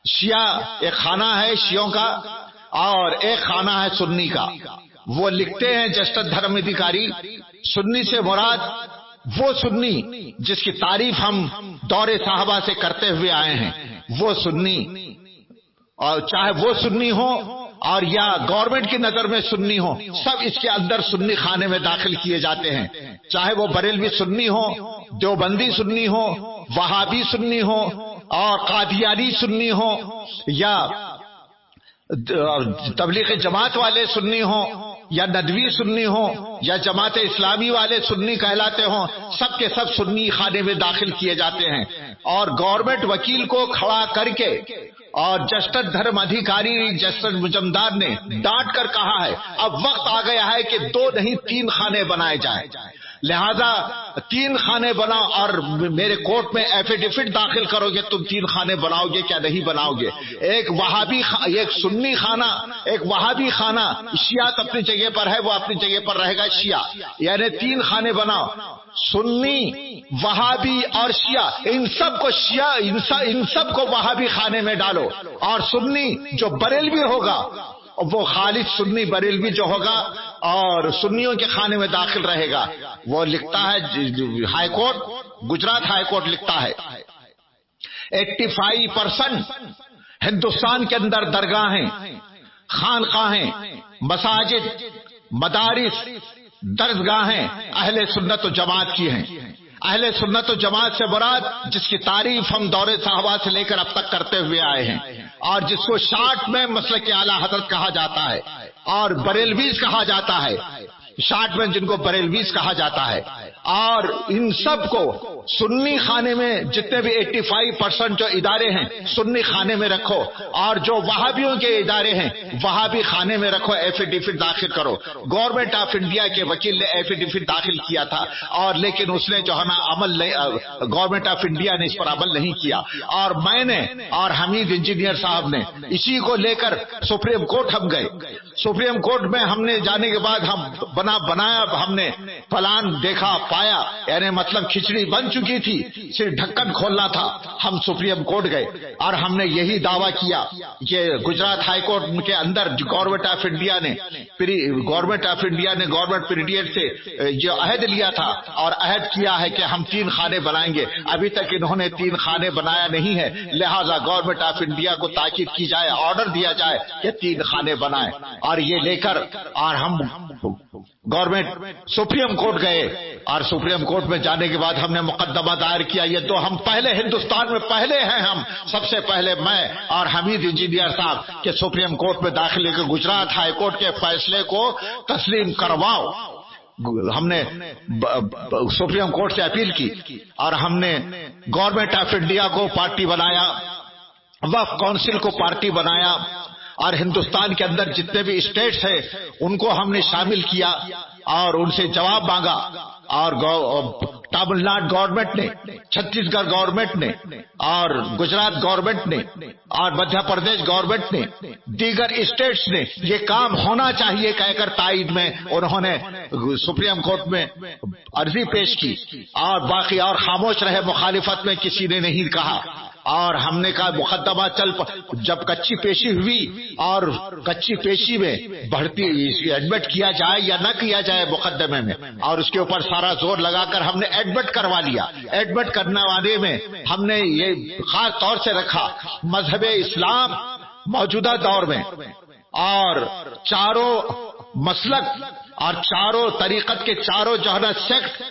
شیعہ ایک خانہ ہے شیعوں کا اور ایک خانہ ہے سنی کا۔ وہ لکھتے ہیں جسٹس دھرم ادھیکاری، سنی سے مراد وہ سنی جس کی تعریف ہم دور صحابہ سے کرتے ہوئے آئے ہیں، وہ سنی، اور چاہے وہ سنی ہو اور یا گورنمنٹ کی نظر میں سنی ہو، سب اس کے اندر سنی خانے میں داخل کیے جاتے ہیں، چاہے وہ بریلوی سنی ہو، دیوبندی سنی ہو، وہابی سنی ہو، اور قادیانی سنی ہو، یا تبلیغ جماعت والے سنی ہوں، یا ندوی سنی ہوں، یا جماعت اسلامی والے سنی کہلاتے ہوں، سب کے سب سنی خانے میں داخل کیے جاتے ہیں۔ اور گورنمنٹ وکیل کو کھڑا کر کے اور جسٹس دھرم ادھیکاری جسٹس مجمدار نے ڈانٹ کر کہا ہے اب وقت آ گیا ہے کہ 2 نہیں 3 خانے بنائے جائیں، لہذا 3 خانے بناؤ، اور میرے کورٹ میں ایفیڈیوٹ داخل کرو گے تم 3 خانے بناؤ گے کیا نہیں بناؤ گے، ایک سنی خانہ، ایک وہابی خانہ، شیعہ اپنی جگہ پر ہے، وہ اپنی جگہ پر رہے گا شیعہ، یعنی 3 خانے بناؤ، سنی، وہابی اور شیعہ، ان سب کو وہابی خانے میں ڈالو، اور سنی جو بریلوی ہوگا وہ خالص سنی بریلوی جو ہوگا اور سنیوں کے خانے میں داخل رہے گا۔ وہ لکھتا ہے high court, Gujarat high court لکھتا ہے 85% ہندوستان کے اندر درگاہیں، خانقاہیں، مساجد، مدارس، درسگاہیں اہل سنت و جماعت کی ہیں۔ اہل سنت و جماعت سے مراد جس کی تعریف ہم دور صحابہ سے لے کر اب تک کرتے ہوئے آئے ہیں، اور جس کو شارٹ میں مسلک اعلیٰ حضرت کہا جاتا ہے اور بریلویز کہا جاتا ہے، شارٹ میں جن کو بریلویز کہا جاتا ہے، اور ان سب کو سنی خانے میں جتنے بھی 85% جو ادارے ہیں سنی خانے میں رکھو، اور جو وہابیوں کے ادارے ہیں وہابی خانے میں رکھو، ایفیڈیوٹ داخل کرو۔ گورنمنٹ آف انڈیا کے وکیل نے ایفیڈیوٹ داخل کیا تھا، اور لیکن اس نے جو ہے نا عمل نہیں، گورنمنٹ آف انڈیا نے اس پر عمل نہیں کیا، اور میں نے اور حمید انجینئر صاحب نے اسی کو لے کر سپریم کورٹ ہم گئے۔ سپریم کورٹ میں ہم نے جانے کے بعد ہم بنایا، ہم نے پلان دیکھا پایا، یعنی مطلب کھچڑی بن چکی تھی، صرف ڈھکن کھولنا تھا۔ ہم سپریم کورٹ گئے اور ہم نے یہی دعویٰ کیا کہ گجرات ہائی کورٹ کے اندر گورنمنٹ آف انڈیا نے گورنمنٹ پیریڈ سے جو عہد لیا تھا اور عہد کیا ہے کہ ہم 3 خانے بنائیں گے، ابھی تک انہوں نے 3 خانے بنایا نہیں ہے، لہذا گورنمنٹ آف انڈیا کو تاکید کی جائے، آرڈر دیا جائے کہ 3 خانے بنائیں۔ اور یہ لے کر اور ہم گورنمنٹ سپریم کورٹ گئے، اور سپریم کورٹ میں جانے کے بعد ہم نے مقدمہ دائر کیا۔ یہ تو ہم پہلے ہندوستان میں پہلے ہیں، ہم سب سے پہلے میں اور حمید انجینئر صاحب کہ سپریم کورٹ میں داخلے کے گجرات ہائی کورٹ کے فیصلے کو تسلیم کرواؤ۔ ہم نے سپریم کورٹ سے اپیل کی اور ہم نے گورنمنٹ آف انڈیا کو پارٹی بنایا، وقف کونسل کو پارٹی بنایا، اور ہندوستان کے اندر جتنے بھی اسٹیٹس ہیں ان کو ہم نے شامل کیا اور ان سے جواب مانگا، اور تامل ناڈو گورنمنٹ نے، چھتیس گڑھ گورنمنٹ نے، اور گجرات گورنمنٹ نے، اور مدھیہ پردیش گورنمنٹ نے، دیگر اسٹیٹس نے یہ کام ہونا چاہیے کہہ کر تائید میں انہوں نے سپریم کورٹ میں عرضی پیش کی، اور باقی اور خاموش رہے، مخالفت میں کسی نے نہیں کہا۔ اور ہم نے کہا مقدمہ جب کچی پیشی ہوئی، اور کچی پیشی میں بڑھتی ایڈمٹ کیا جائے یا نہ کیا جائے مقدمے میں، اور اس کے اوپر سارا زور لگا کر ہم نے ایڈمٹ کروا لیا۔ ایڈمٹ کرنے والے میں ہم نے یہ خاص طور سے رکھا مذہب اسلام موجودہ دور میں، اور چاروں مسلک اور چاروں طریقت کے چاروں جو ہے نا سیکٹ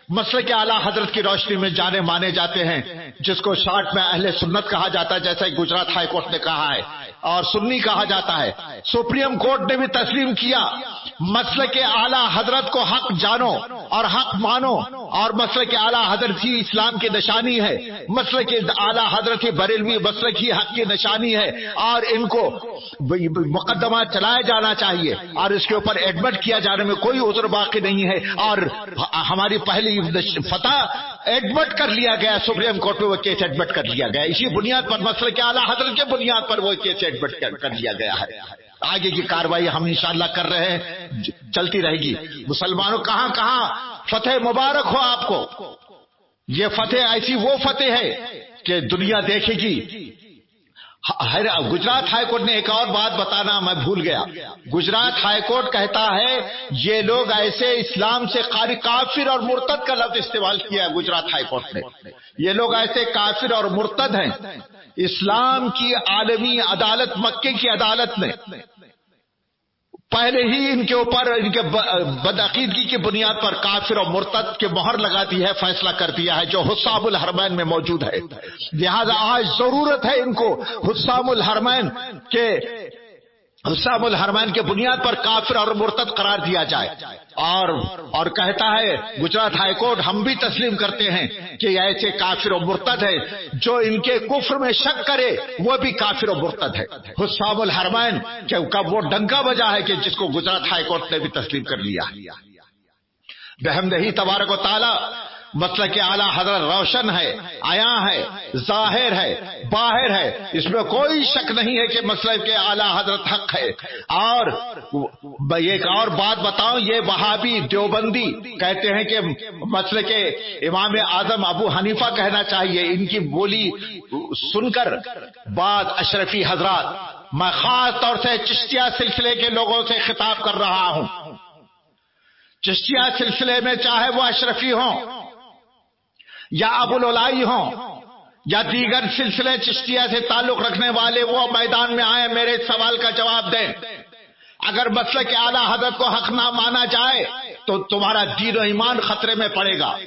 مسلک اعلیٰ حضرت کی روشنی میں جانے مانے جاتے ہیں، جس کو شارٹ میں اہل سنت کہا جاتا ہے، جیسا گجرات ہائی کورٹ نے کہا ہے، اور سنی کہا جاتا ہے۔ سپریم کورٹ نے بھی تسلیم کیا مسلک اعلیٰ حضرت کو حق جانو اور حق مانو، اور مسلک اعلیٰ حضرت ہی اسلام کی نشانی ہے، مسلک اعلیٰ حضرت ہی بریلوی مسلک ہی حق کی نشانی ہے، اور ان کو مقدمہ چلایا جانا چاہیے، اور اس کے اوپر ایڈمٹ کیا جانے میں کوئی عذر باقی نہیں ہے۔ اور ہماری پہلی فتح ایڈمٹ کر لیا گیا، سپریم کورٹ میں وہ کیس ایڈمٹ کر لیا گیا، اسی بنیاد پر مسلک اعلیٰ حضرت کے بنیاد پر وہ کیس ایڈمٹ کر لیا گیا ہے۔ آگے کی کاروائی ہم انشاءاللہ کر رہے ہیں، چلتی رہے گی۔ مسلمانوں کہاں کہاں فتح مبارک ہو آپ کو، یہ فتح ایسی وہ فتح ہے کہ دنیا دیکھے گی۔ گجرات ہائی کورٹ نے ایک اور بات بتانا میں بھول گیا، گجرات ہائی کورٹ کہتا ہے یہ لوگ ایسے اسلام سے خالی کافر اور مرتد کا لفظ استعمال کیا ہے گجرات ہائی کورٹ نے، یہ لوگ ایسے کافر اور مرتد ہیں، اسلام کی عالمی عدالت مکے کی عدالت نے پہلے ہی ان کے اوپر ان کے بدعقیدگی کی بنیاد پر کافر اور مرتد کے مہر لگا دی ہے، فیصلہ کر دیا ہے، جو حسام الحرمین میں موجود ہے۔ لہذا آج ضرورت ہے ان کو حسام الحرمین کے بنیاد پر کافر اور مرتد قرار دیا جائے، اور کہتا ہے گجرات ہائی کورٹ ہم بھی تسلیم کرتے ہیں کہ ایسے کافر و مرتد ہے، جو ان کے کفر میں شک کرے وہ بھی کافر و مرتد ہے۔ حسام الحرمین کا وہ ڈنکا بجا ہے کہ جس کو گجرات ہائی کورٹ نے بھی تسلیم کر لیا۔ بحمدہ تبارک و تعالی مسلک اعلیٰ حضرت روشن ہے، عیاں ہے، ظاہر ہے، باہر ہے، اس میں کوئی شک نہیں ہے کہ مسلک اعلیٰ حضرت حق ہے۔ اور ایک اور بات بتاؤں، یہ وہابی دیوبندی کہتے ہیں کہ مسلک امام اعظم ابو حنیفہ کہنا چاہیے، ان کی بولی سن کر بعد اشرفی حضرات، میں خاص طور سے چشتیہ سلسلے کے لوگوں سے خطاب کر رہا ہوں، چشتیہ سلسلے میں چاہے وہ اشرفی ہوں یا ابو العلائی ہوں یا دیگر سلسلے چشتیہ سے تعلق رکھنے والے، وہ میدان میں آئے میرے سوال کا جواب دیں۔ اگر مسلک اعلیٰ حضرت کو حق نہ مانا جائے تو تمہارا دین و ایمان خطرے میں پڑے گا۔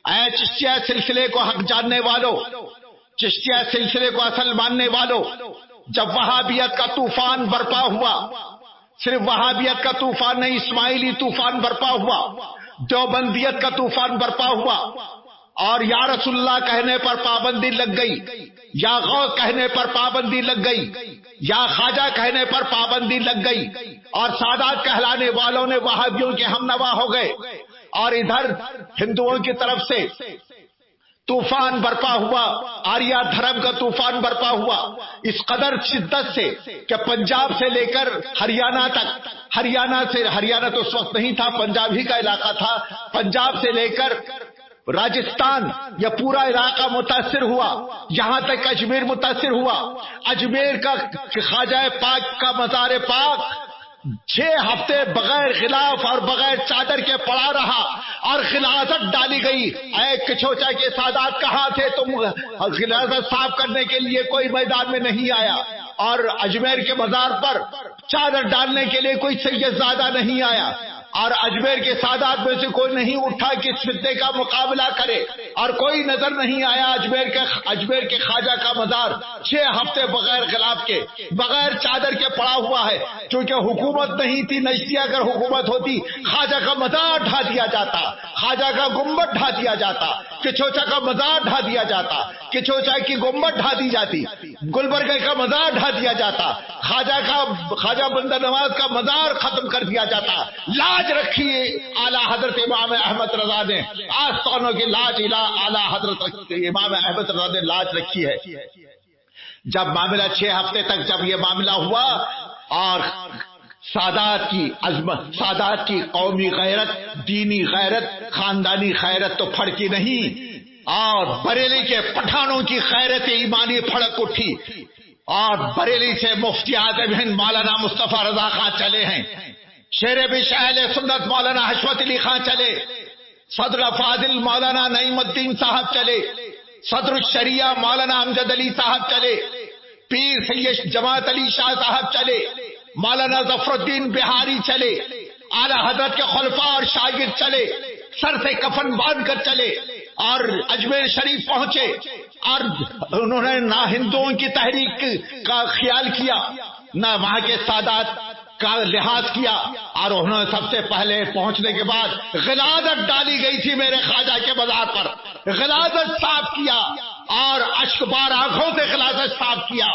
اے چشتیہ سلسلے کو حق جاننے والوں، چشتیہ سلسلے کو اصل ماننے والوں، جب وہابیت کا طوفان برپا ہوا، صرف وہابیت کا طوفان نہیں، اسماعیلی طوفان برپا ہوا، دیوبندیت کا طوفان برپا ہوا اور یا رسول اللہ کہنے پر پابندی لگ گئی، یا غوث کہنے پر پابندی لگ گئی، یا خواجہ کہنے پر پابندی لگ گئی، اور سادات کہلانے والوں نے وہابیوں کے ہم نوا ہو گئے، اور ادھر ہندوؤں کی طرف سے طوفان برپا ہوا، آریہ دھرم کا طوفان برپا ہوا اس قدر شدت سے کہ پنجاب سے لے کر ہریانہ تک، ہریانہ تو اس وقت نہیں تھا، پنجاب ہی کا علاقہ تھا، پنجاب سے لے کر راجستھان یہ پورا علاقہ متاثر ہوا، یہاں تک اجمیر متاثر ہوا۔ اجمیر کا خواجہ پاک کا مزار پاک 6 ہفتے بغیر غلاف اور بغیر چادر کے پڑا رہا اور غلاظت ڈالی گئی۔ اے کچھوچا کے سادات کہاں تھے تم؟ غلاظت صاف کرنے کے لیے کوئی میدان میں نہیں آیا، اور اجمیر کے مزار پر چادر ڈالنے کے لیے کوئی سید زادہ نہیں آیا، اور اجمیر کے سادات میں سے کوئی نہیں اٹھا کہ اس فتنے کا مقابلہ کرے، اور کوئی نظر نہیں آیا۔ اجمیر کے خواجہ کا مزار 6 ہفتے بغیر غلاف کے، بغیر چادر کے پڑا ہوا ہے، کیونکہ حکومت نہیں تھی۔ نجدی اگر حکومت ہوتی خواجہ کا مزار ڈھا دیا جاتا، خواجہ کا گنبد ڈھا دیا جاتا، کچھوچا کا مزار ڈھا دیا جاتا، کچھوچا کی گنبد ڈھا دی جاتی، گلبرگہ کا مزار ڈھا دیا جاتا، خواجہ بندہ نواز کا مزار ختم کر دیا جاتا۔ لاج رکھی اعلیٰ حضرت امام احمد رضا نے، آستانوں کی لاج اعلیٰ حضرت امام احمد رضا نے لاج رکھی ہے۔ جب معاملہ 6 ہفتے تک جب یہ معاملہ ہوا اور سادات کی عظمت، سادات کی قومی غیرت، دینی غیرت، خاندانی غیرت تو پھڑکی نہیں، اور بریلی کے پٹھانوں کی غیرت ایمانی پھڑک اٹھی، اور بریلی سے مفتی اعظم ہند مولانا مصطفیٰ رضا خان چلے ہیں، شیر بش اہل سنت مولانا حشمت علی خان چلے، صدر فاضل مولانا نعیم الدین صاحب چلے، صدر الشریعہ مولانا امجد علی صاحب چلے، پیر سید جماعت علی شاہ صاحب چلے، مولانا ظفر الدین بہاری چلے، اعلیٰ حضرت کے خلفاء اور شاگرد چلے، سر سے کفن باندھ کر چلے اور اجمیر شریف پہنچے، اور انہوں نے نہ ہندوؤں کی تحریک کا خیال کیا، نہ وہاں کے سادات کا لحاظ کیا، اور انہوں نے سب سے پہلے پہنچنے کے بعد غلاظت ڈالی گئی تھی میرے خواجہ کے مزار پر، غلاظت صاف کیا اور اشک بار آنکھوں سے غلاظت صاف کیا،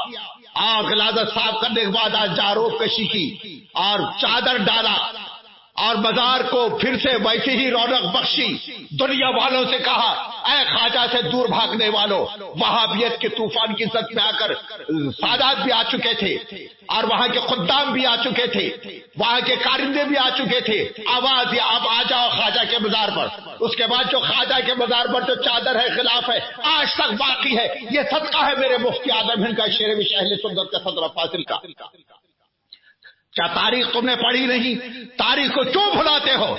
اور غلاظت صاف کرنے کے بعد آج جاروب کشی کی اور چادر ڈالا، اور مزار کو پھر سے ویسے ہی رونق بخشی۔ دنیا والوں سے کہا اے خواجہ سے دور بھاگنے والوں، وہابیت کے طوفان کی زد میں آ کر سادات بھی آ چکے تھے، اور وہاں کے خدام بھی آ چکے تھے، وہاں کے کارندے بھی آ چکے تھے، آواز یا اب آ جاؤ خواجہ کے مزار پر۔ اس کے بعد جو خواجہ کے مزار پر جو چادر ہے، خلاف ہے، آج تک باقی ہے۔ یہ صدقہ ہے میرے مفتی اعظم ہند کا، شیر بش اہل سنت کا، صدر فاضل کا۔ کیا تاریخ تم نے پڑھی نہیں؟ تاریخ کو کیوں بھلاتے ہو؟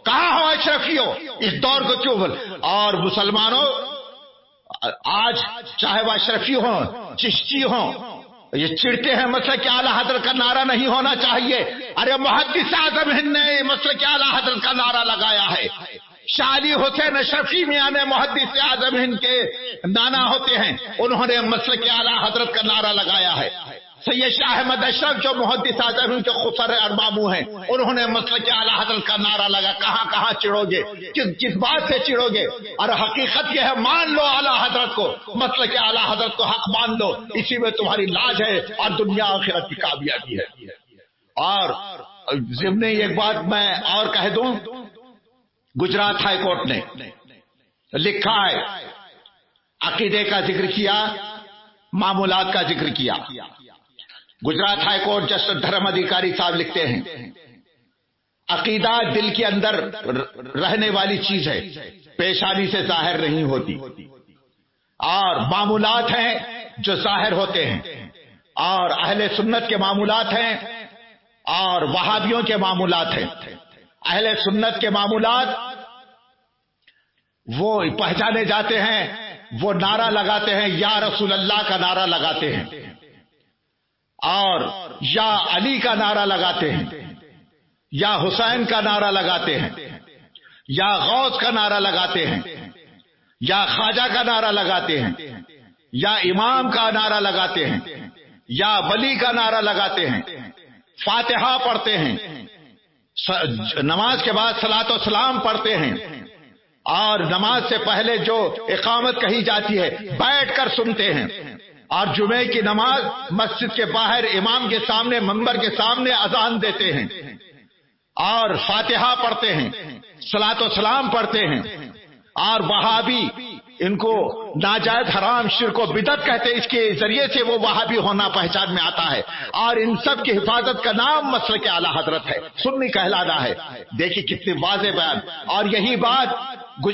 کہاں ہو اشرفیوں؟ اس دور کو کیوں اور مسلمانوں، آج چاہے وہ اشرفی ہوں، چشتی ہوں، یہ چڑتے ہیں مسلک کے اعلیٰ حضرت کا نعرہ نہیں ہونا چاہیے۔ ارے محدث اعظم ہند نے مسلک کے اعلیٰ حضرت کا نعرہ لگایا ہے، شاہ علی حسین اشرفی میاں نے محدث اعظم ہند کے نانا ہوتے ہیں، انہوں نے مسلک کے اعلیٰ حضرت کا نعرہ لگایا ہے۔ سید شاہ احمد اشرف جو محدث اعظم ہند کے خسر اربابو ہیں، انہوں نے مسلک اعلیٰ حضرت کا نعرہ لگا۔ کہاں کہاں چڑھو گے؟ کس بات سے چڑھو گے؟ اور حقیقت یہ ہے، مان لو اعلیٰ حضرت کو، مسلک اعلیٰ حضرت کو حق مان لو، اسی میں تمہاری لاج ہے اور دنیا آخرت کی کامیابی ہے۔ اور ضمن ایک بات میں اور کہہ دوں، گجرات ہائی کورٹ نے لکھا ہے، عقیدے کا ذکر کیا، معمولات کا ذکر کیا۔ گجرات ہائی کورٹ جسٹس دھرم ادھیکاری صاحب لکھتے ہیں، عقیدہ دل کے اندر رہنے والی چیز ہے، پیشانی سے ظاہر نہیں ہوتی، اور معمولات ہیں جو ظاہر ہوتے ہیں، اور اہل سنت کے معمولات ہیں اور وہابیوں کے معمولات ہیں۔ اہل سنت کے معمولات وہ پہچانے جاتے ہیں، وہ نعرہ لگاتے ہیں، یا رسول اللہ کا نعرہ لگاتے ہیں، اور یا علی کا نعرہ لگاتے ہیں، یا حسین کا نعرہ لگاتے ہیں، یا غوث کا نعرہ لگاتے ہیں، یا خواجہ کا نعرہ لگاتے ہیں، یا امام کا نعرہ لگاتے ہیں، یا ولی کا نعرہ لگاتے ہیں، فاتحہ پڑھتے ہیں، نماز کے بعد صلاۃ و سلام پڑھتے ہیں، اور نماز سے پہلے جو اقامت کہی جاتی ہے بیٹھ کر سنتے ہیں، اور جمعے کی نماز مسجد کے باہر امام کے سامنے منبر کے سامنے اذان دیتے ہیں اور فاتحہ پڑھتے ہیں، صلاۃ و سلام پڑھتے ہیں. اور وہابی ان کو ناجائز حرام شرک و بدعت کہتے ہیں، اس کے ذریعے سے وہ وہابی ہونا پہچان میں آتا ہے، اور ان سب کی حفاظت کا نام مسلک اعلی حضرت ہے، سنی کہلانا ہے. دیکھیے کتنی واضح بیان. اور یہی بات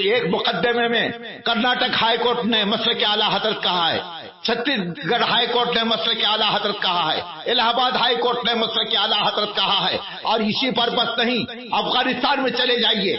ایک مقدمے میں کرناٹک ہائی کورٹ نے مسلک اعلی حضرت کہا ہے، چھتیس گڑھ ہائی کورٹ نے مسلک اعلی حضرت کہا ہے، الہ آباد ہائی کورٹ نے مسلک اعلی حضرت کہا ہے. اور اسی پر بس نہیں، افغانستان میں چلے جائیے،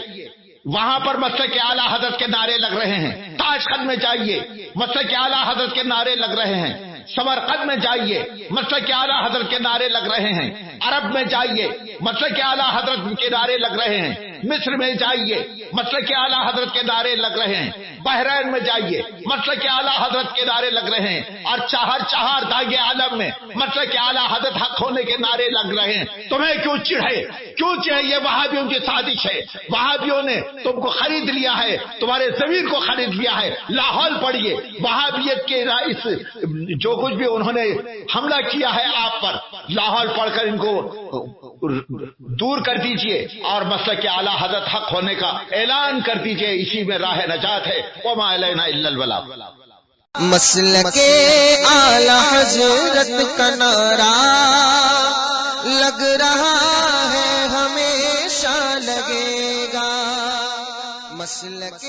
وہاں پر مسلک اعلی حضرت کے نعرے لگ رہے ہیں. تاشقند میں جائیے، مسلک اعلی حضرت کے نعرے لگ رہے ہیں. سمرقند میں جائیے، مسلک اعلی حضرت کے نعرے لگ رہے ہیں. عرب میں جائیے، مسلک اعلی حضرت کے نعرے لگ رہے ہیں. مصر میں جائیے، مسلک اعلی حضرت کے نعرے لگ رہے ہیں. بحرین میں جائیے، مسلک اعلی حضرت کے نعرے لگ رہے ہیں. اور چہار داغ عالم میں مسلک اعلی حضرت حق ہونے کے نعرے لگ رہے ہیں. تمہیں کیوں چڑھے؟ یہ وہابیوں کی سازش ہے. وہابیوں نے تم کو خرید لیا ہے، تمہارے ضمیر کو خرید لیا ہے. لاہور پڑھیے، وہابیت کے رئیس جو کچھ بھی انہوں نے حملہ کیا ہے آپ پر، لاہور پڑھ کر ان کو دور کر دیجئے اور مسلک اعلی حضرت حق ہونے کا اعلان کر دیجئے. اسی میں راہ نجات ہے. وما علینا الا البلاغ. مسلک اعلی حضرت کا نعرہ لگ رہا ہے، ہمیشہ لگے گا. مسلک